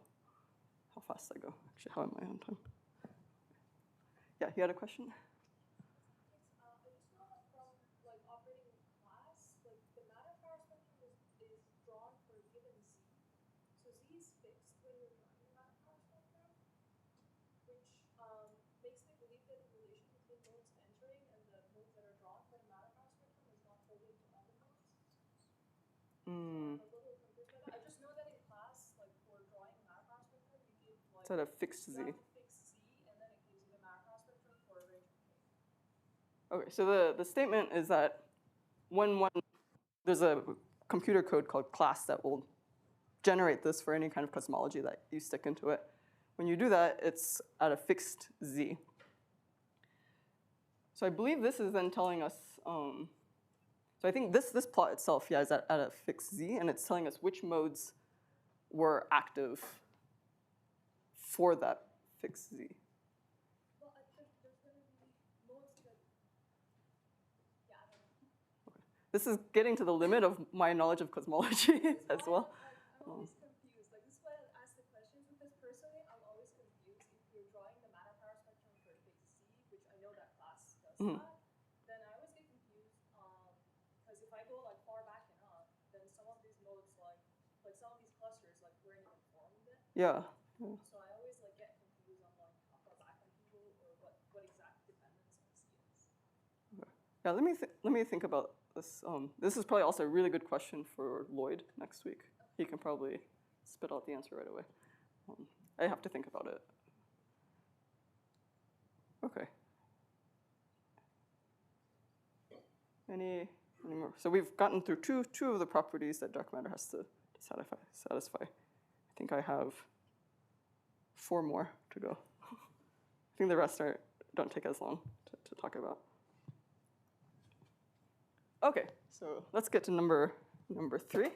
fast I go. Actually, how am I on time? Yeah, you had a question? Makes me believe that the relation between modes entering and the modes that are drawn by the matter power spectrum is not holding to all the modes. I'm a little confused by that. I just know that in class, like for drawing a matter power spectrum, you give like It's at a fixed z. you have to fix z, and then it gives you the matter power spectrum for a range of k. Okay, so the statement is that when there's a computer code called class that will generate this for any kind of cosmology that you stick into it. When you do that, it's at a fixed z. So I believe this is then telling us, so I think this plot itself, yeah, is at a fixed z, and it's telling us which modes were active for that fixed z. Well, I think there's going to be modes that, yeah, I don't know. Okay. This is getting to the limit of my knowledge of cosmology as well. I'm always confused. Like, this is why I ask the questions, because personally, I'm always confused if you're drawing the matter power spectrum for a fixed z, which I know that class does that, then I always get confused, because if I go like far back enough, then some of these modes, like some of these clusters, like weren't even formed yet. Yeah. So I always like get confused on like how far back I can go or what exact dependence on z is. Yeah, let me think about this. This is probably also a really good question for Lloyd next week. He can probably spit out the answer right away. I have to think about it. Okay. Any more? So we've gotten through two of the properties that dark matter has to satisfy. I think I have 4 more to go. I think the rest don't take as long to talk about. Okay, so let's get to number 3.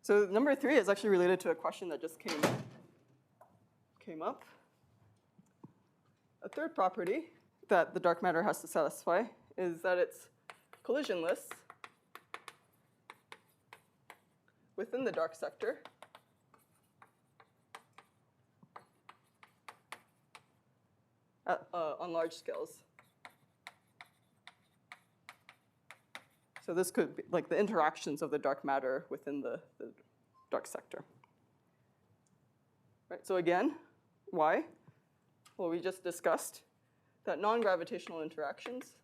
So number 3 is actually related to a question that just came up. A third property that the dark matter has to satisfy is that it's collisionless within the dark sector on large scales. So this could be like the interactions of the dark matter within the dark sector. Right, so again, why? Well, we just discussed that non-gravitational interactions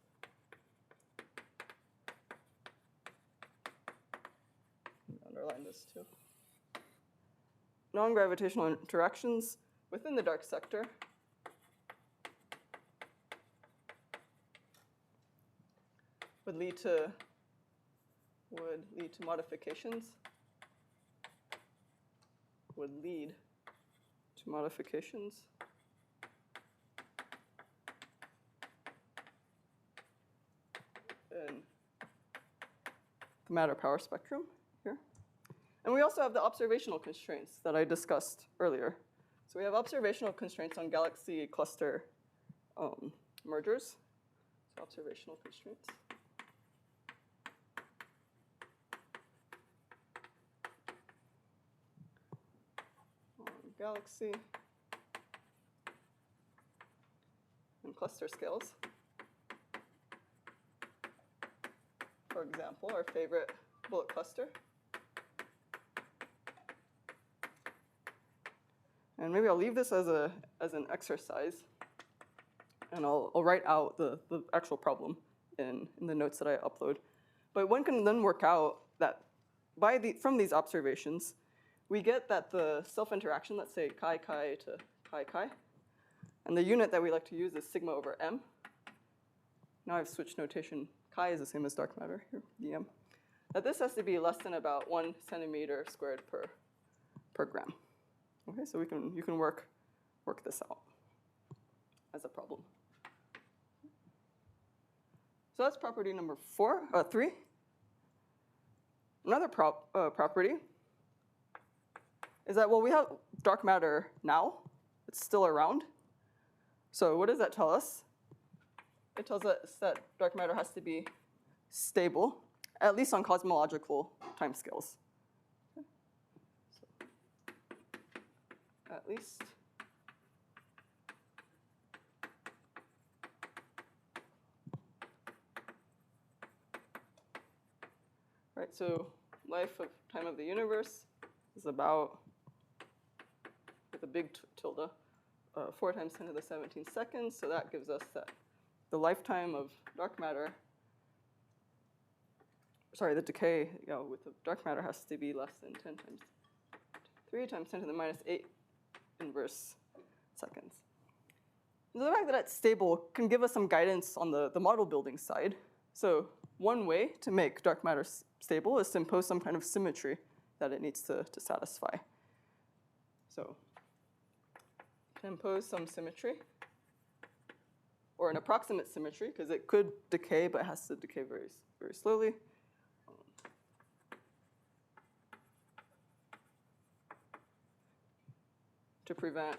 underline this too. Non-gravitational interactions within the dark sector would lead to modifications. Would lead to modifications matter power spectrum here. And we also have the observational constraints that I discussed earlier. So we have observational constraints on galaxy cluster mergers. So observational constraints. On galaxy and cluster scales. For example, our favorite bullet cluster. And maybe I'll leave this as an exercise, and I'll write out the actual problem in the notes that I upload. But one can then work out that from these observations, we get that the self-interaction, let's say chi-chi to chi-chi, and the unit that we like to use is sigma over m. Now I've switched notation. Chi is the same as dark matter here, dm. That this has to be less than about 1 centimeter squared per gram. Okay, so you can work this out as a problem. So that's property number 3. Another property is that, well, we have dark matter now. It's still around. So what does that tell us? It tells us that dark matter has to be stable, at least on cosmological timescales. Okay. So, at least. Right, so time of the universe is about, with a big tilde, 4 times 10 to the 17 seconds. So that gives us that the lifetime of dark matter, sorry, the decay with the dark matter has to be less than 10 times 3 times 10 to the minus 8 inverse seconds. And the fact that it's stable can give us some guidance on the model building side. So one way to make dark matter stable is to impose some kind of symmetry that it needs to satisfy. So to impose some symmetry, or an approximate symmetry, because it could decay, but it has to decay very, very slowly. To prevent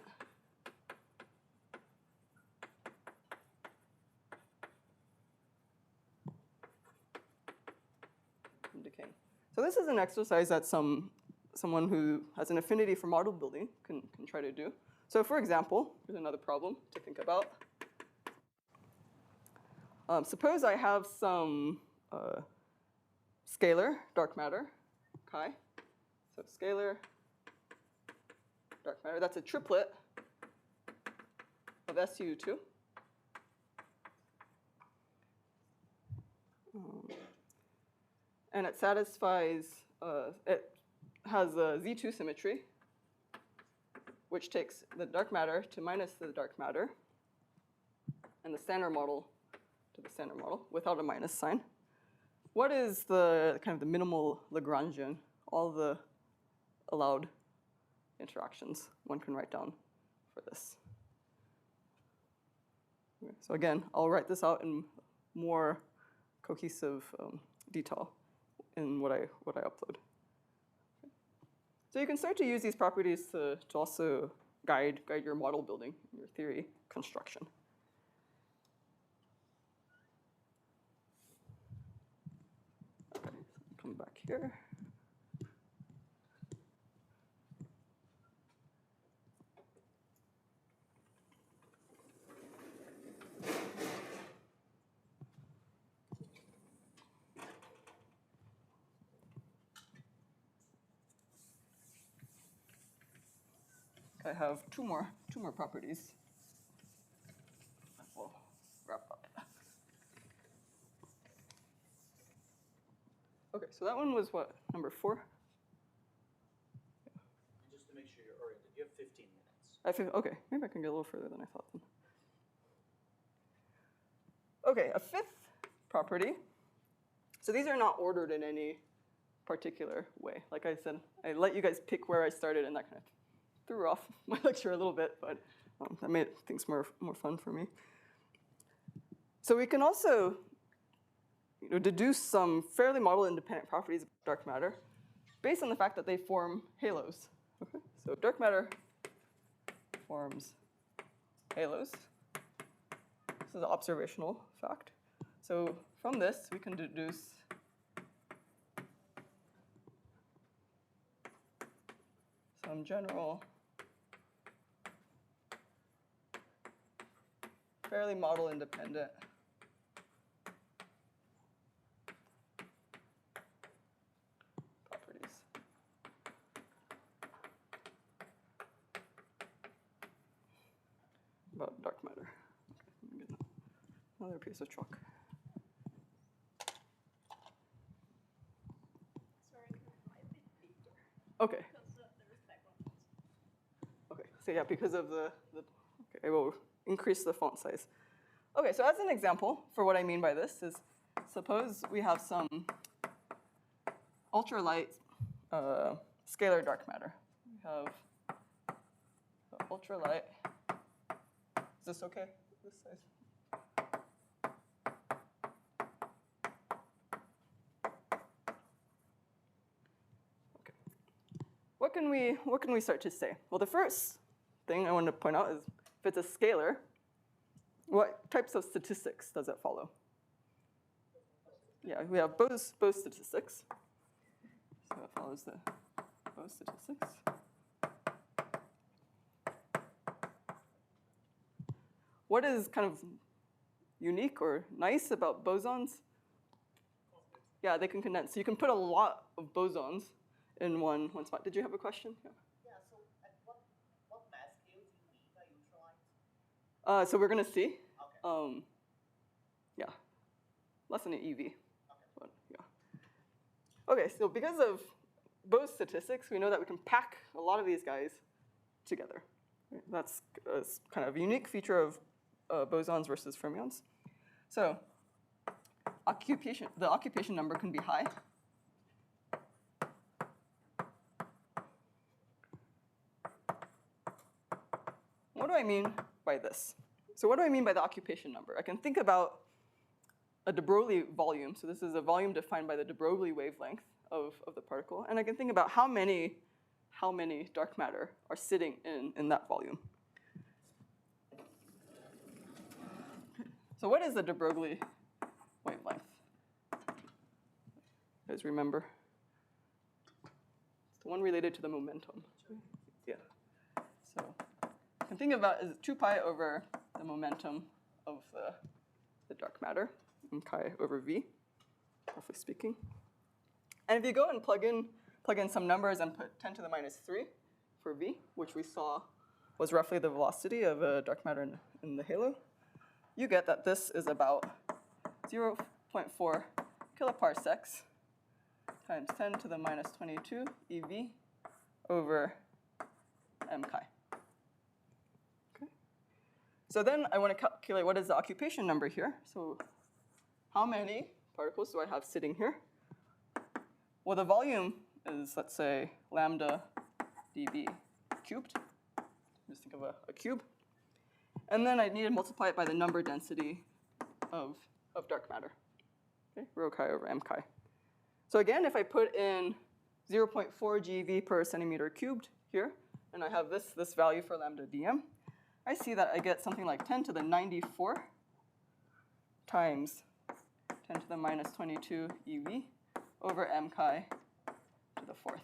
decay. So this is an exercise that someone who has an affinity for model building can try to do. So for example, here's another problem to think about. Suppose I have some scalar dark matter, chi. So scalar dark matter, that's a triplet of SU2. And it satisfies, it has a Z2 symmetry, which takes the dark matter to minus the dark matter, and the standard model to the standard model without a minus sign. What is the kind of the minimal Lagrangian, all the allowed interactions one can write down for this? Okay, so again, I'll write this out in more cohesive detail in what I upload. Okay. So you can start to use these properties to also guide your model building, your theory construction. Okay, so come back here. I have two more properties. We'll wrap up. Okay, so that one was what, number 4? Just to make sure you're oriented, you have 15 minutes. Okay, maybe I can get a little further than I thought then. Okay, a 5th property. So these are not ordered in any particular way. Like I said, I let you guys pick where I started, and that kind of threw off my lecture a little bit, but that made things more fun for me. So we can also deduce some fairly model-independent properties of dark matter based on the fact that they form halos. Okay? So dark matter forms halos. This is an observational fact. So from this, we can deduce some general, fairly model-independent properties. About dark matter. Okay, let me get another piece of chalk. Sorry, can I a bit bigger? Okay. Because there is background noise. Okay. So yeah, because of okay, I will increase the font size. Okay. So as an example for what I mean by this is, suppose we have some ultralight scalar dark matter. We have ultralight. Is this okay? This size. Okay. What can we start to say? Well, the first thing I want to point out is if it's a scalar, what types of statistics does it follow? Yeah, we have Bose statistics. So it follows the Bose statistics. What is kind of unique or nice about bosons? Yeah, they can condense. So you can put a lot of bosons in one spot. Did you have a question? Yeah. Yeah, so at what mass scale do you mean by ultralight? So we're going to see. Okay. Yeah, less than an EV. Okay. But, yeah. Okay, so because of Bose statistics, we know that we can pack a lot of these guys together. Right? That's a kind of unique feature of bosons versus fermions. So the occupation number can be high. What do I mean by this? So what do I mean by the occupation number? I can think about a de Broglie volume. So this is a volume defined by the de Broglie wavelength of the particle. And I can think about how many dark matter are sitting in that volume. So what is the de Broglie wavelength? You guys remember? It's the one related to the momentum. Yeah. So I can think about it as 2 pi over the momentum of the dark matter, and chi over v, roughly speaking. And if you go and plug in some numbers and put 10 to the minus 3 for v, which we saw was roughly the velocity of a dark matter in the halo, you get that this is about 0.4 kiloparsecs times 10 to the minus 22 eV over m chi. Okay. So then I want to calculate what is the occupation number here. So how many particles do I have sitting here? Well, the volume is, let's say, lambda dV cubed. Just think of a cube. And then I need to multiply it by the number density of dark matter. Okay, rho chi over m chi. So again, if I put in 0.4 GeV per centimeter cubed here, and I have this value for lambda dm, I see that I get something like 10 to the 94 times 10 to the minus 22 eV over m chi to the 4th.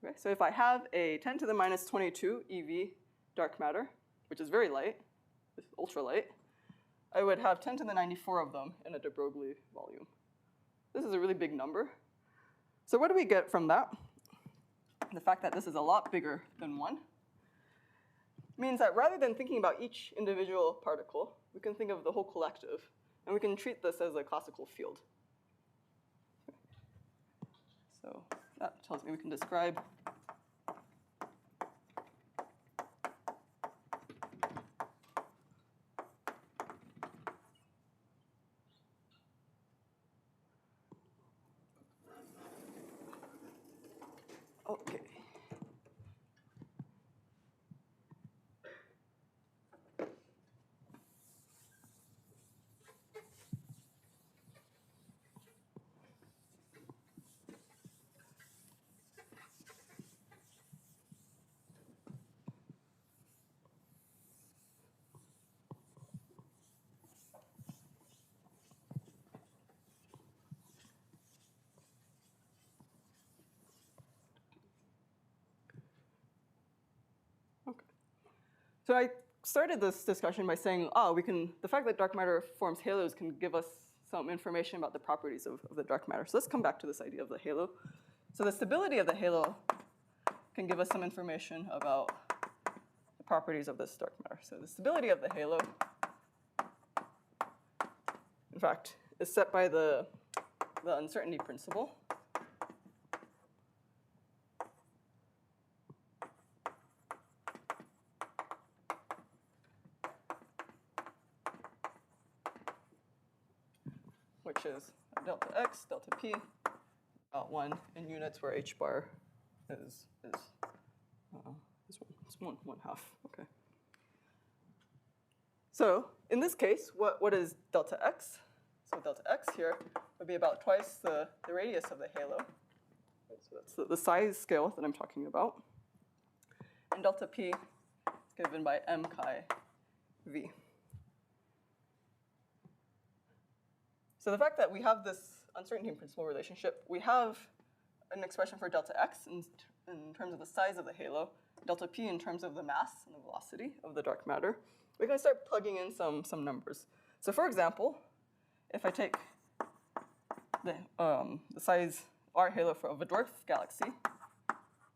Okay, so if I have a 10 to the minus 22 eV dark matter, which is very light, it's ultralight, I would have 10 to the 94 of them in a de Broglie volume. This is a really big number. So what do we get from that? The fact that this is a lot bigger than 1 means that rather than thinking about each individual particle, we can think of the whole collective, and we can treat this as a classical field. So that tells me we can describe okay. So I started this discussion by saying, the fact that dark matter forms halos can give us some information about the properties of the dark matter. So let's come back to this idea of the halo. So the stability of the halo can give us some information about the properties of this dark matter. So the stability of the halo, in fact, is set by the uncertainty principle. Which is delta x, delta p, about 1 in units where h bar is one half. Okay. So in this case, what is delta x? So delta x here would be about twice the radius of the halo. So that's the size scale that I'm talking about. And delta p is given by m chi v. So the fact that we have this uncertainty principle relationship, we have an expression for delta x in terms of the size of the halo, delta p in terms of the mass and the velocity of the dark matter. We can start plugging in some numbers. So for example, if I take the size R halo of a dwarf galaxy,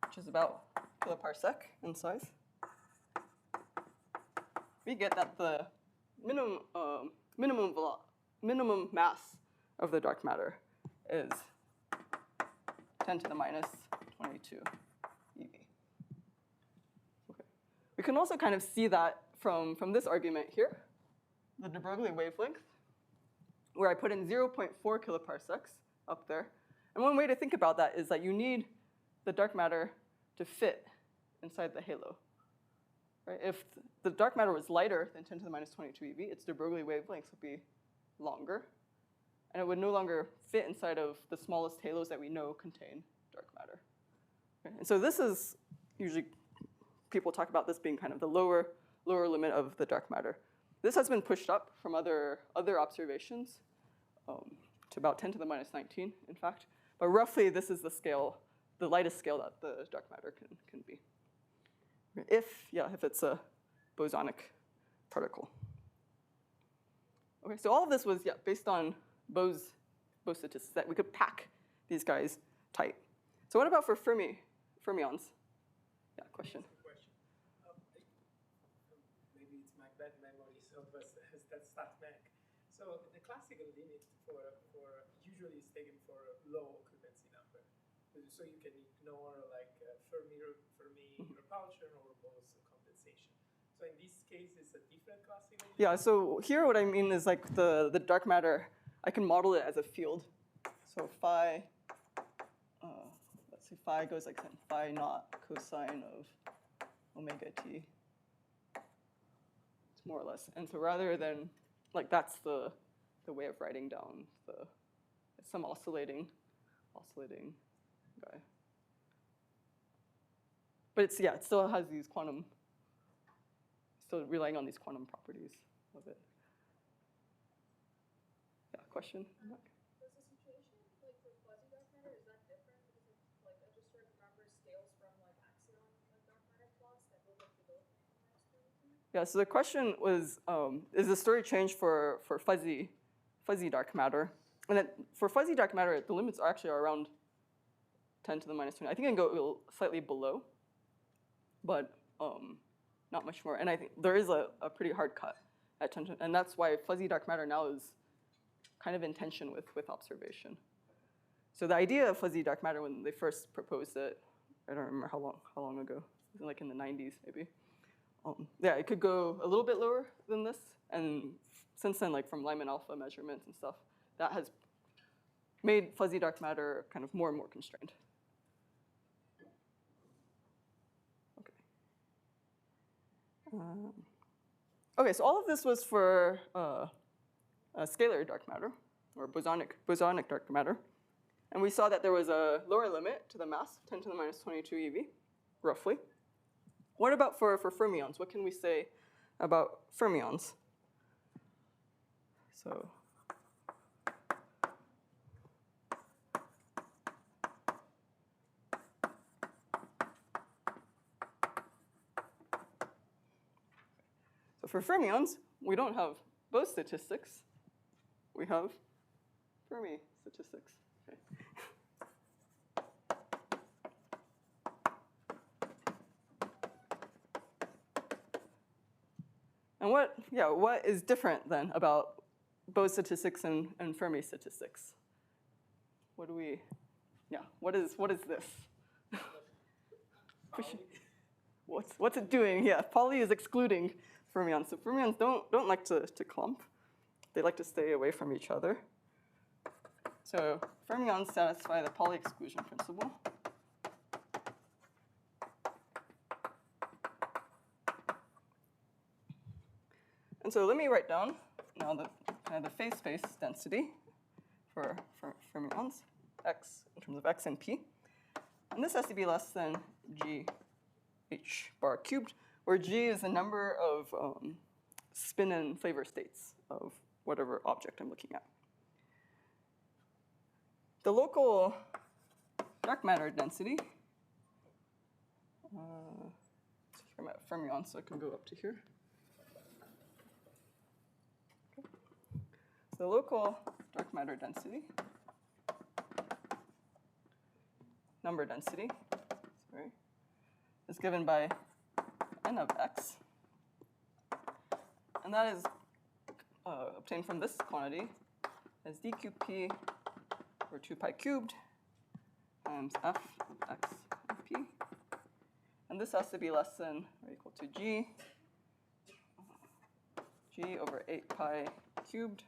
which is about kiloparsec in size, we get that the minimum mass of the dark matter is 10 to the minus 22 eV. Okay. We can also kind of see that from this argument here, the de Broglie wavelength, where I put in 0.4 kiloparsecs up there. And one way to think about that is that you need the dark matter to fit inside the halo. Right? If the dark matter was lighter than 10 to the minus 22 eV, its de Broglie wavelengths would be longer, and it would no longer fit inside of the smallest halos that we know contain dark matter. Okay? And so this is usually, people talk about this being kind of the lower limit of the dark matter. This has been pushed up from other observations to about 10 to the minus 19, in fact. But roughly, this is the scale, the lightest scale that the dark matter can be. If it's a bosonic particle. Okay, so all of this was based on Bose statistics, that we could pack these guys tight. So what about for fermions? Yeah, question. Maybe it's my bad memory, so that's StatMech. So the classical limit for usually is taken for a low occupancy number. So you can ignore like Fermi repulsion or Bose compensation. So in this case, it's a different classical limit? Yeah, so here what I mean is like the dark matter, I can model it as a field. So phi, let's see, phi goes like phi naught cosine of omega t. It's more or less. And so rather than, like that's the way of writing down some oscillating guy. But it still has these still relying on these quantum properties of it. Yeah, question? Does the situation like for fuzzy dark matter, is that different? Because it's like I just sort of remember scales from like axion dark matter plots that go up below -22. Yeah, so the question was, is the story changed for fuzzy dark matter? And then for fuzzy dark matter, the limits actually are around 10 to the minus 20. I think it can go slightly below, but not much more. And I think there is a pretty hard cut at 10 to, and that's why fuzzy dark matter now is kind of in tension with observation. So the idea of fuzzy dark matter, when they first proposed it, I don't remember how long ago, like in the 90s maybe. It could go a little bit lower than this, and since then, like from Lyman alpha measurements and stuff, that has made fuzzy dark matter kind of more and more constrained. Okay. Okay, so all of this was for a scalar dark matter, or bosonic dark matter. And we saw that there was a lower limit to the mass, 10 to the minus 22 eV, roughly. What about for fermions? What can we say about fermions? So for fermions, we don't have Bose statistics. We have Fermi statistics. Okay. And what is different then about Bose statistics and Fermi statistics? What is this? What's it doing? Yeah, Pauli is excluding fermions. So fermions don't like to clump. They like to stay away from each other. So fermions satisfy the Pauli exclusion principle. And so let me write down now the kind of the phase space density for fermions, x in terms of x and p. And this has to be less than g h bar cubed, where g is the number of spin and flavor states of whatever object I'm looking at. The local dark matter density, I'm at fermions, so I can go up to here. Okay. So the local dark matter density, number density, is given by n of x. And that is obtained from this quantity as dqp over 2 pi cubed times f x of p. And this has to be less than or equal to g over 8 pi cubed,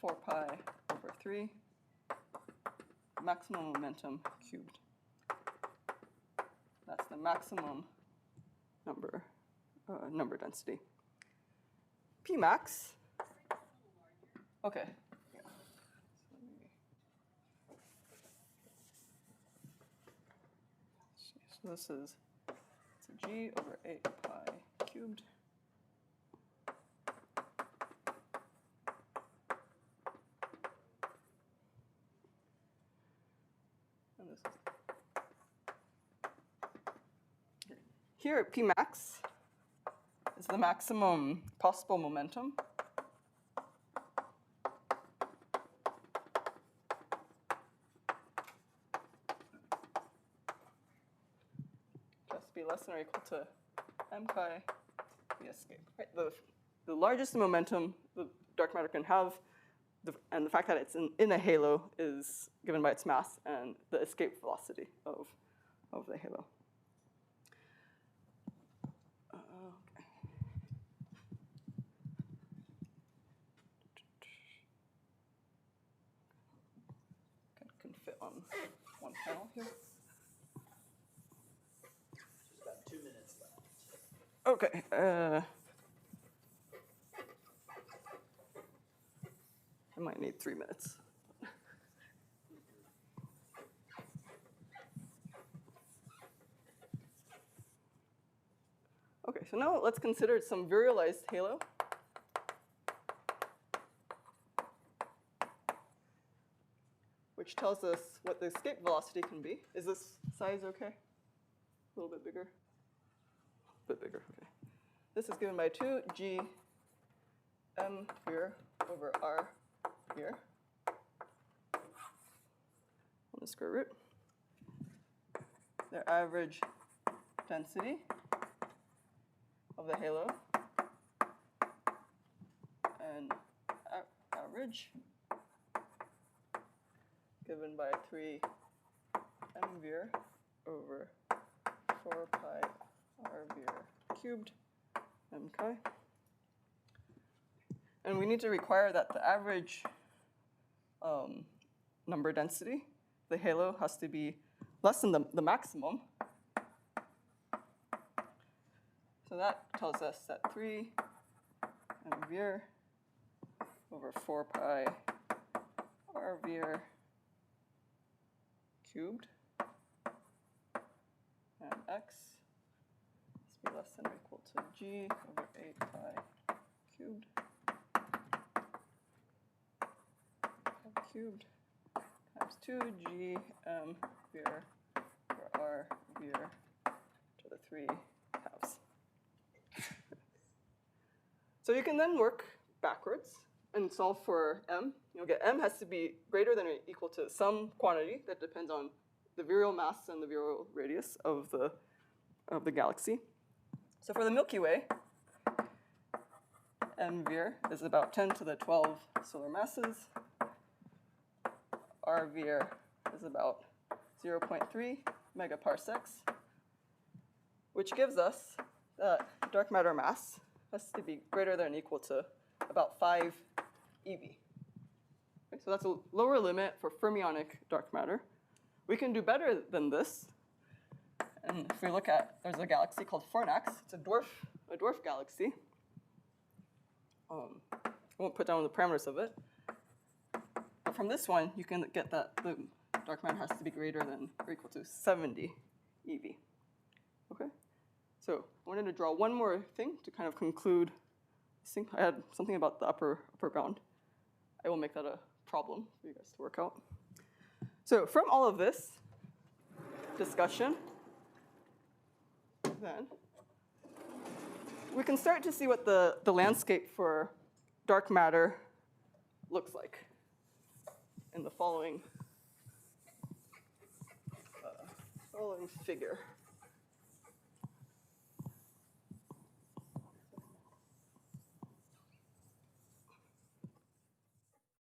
4 pi over 3, maximum momentum cubed. That's the maximum number density. P max. Okay. Yeah. So this is g over 8 pi cubed. And this is here, P max is the maximum possible momentum. It has to be less than or equal to m pi the escape. Right? The largest momentum the dark matter can have, and the fact that it's in a halo is given by its mass and the escape velocity of the halo. Can fit on one panel here. Just about 2 minutes left. Okay. I might need 3 minutes. Okay, so now let's consider some virialized halo. Which tells us what the escape velocity can be. Is this size okay? A little bit bigger? A bit bigger, okay. This is given by 2g m here over r here on the square root. The average density of the halo and average given by 3 m vir over 4 pi r vir cubed m chi. And we need to require that the average number density, the halo, has to be less than the maximum. So that tells us that 3 m vir over 4 pi r vir cubed and x must be less than or equal to g over 8 pi cubed times 2g m vir over r vir to the 3 halves. So you can then work backwards and solve for m. You'll get m has to be greater than or equal to some quantity that depends on the virial mass and the virial radius of the galaxy. So for the Milky Way, m vir is about 10 to the 12 solar masses. R vir is about 0.3 megaparsecs, which gives us that dark matter mass has to be greater than or equal to about 5 eV. Okay, so that's a lower limit for fermionic dark matter. We can do better than this. And if we look at, there's a galaxy called Fornax. It's a dwarf galaxy. I won't put down the parameters of it. But from this one, you can get that the dark matter has to be greater than or equal to 70 eV. Okay? So I wanted to draw one more thing to kind of conclude this thing. I had something about the upper bound. I will make that a problem for you guys to work out. So from all of this discussion, then we can start to see what the landscape for dark matter looks like in the following figure.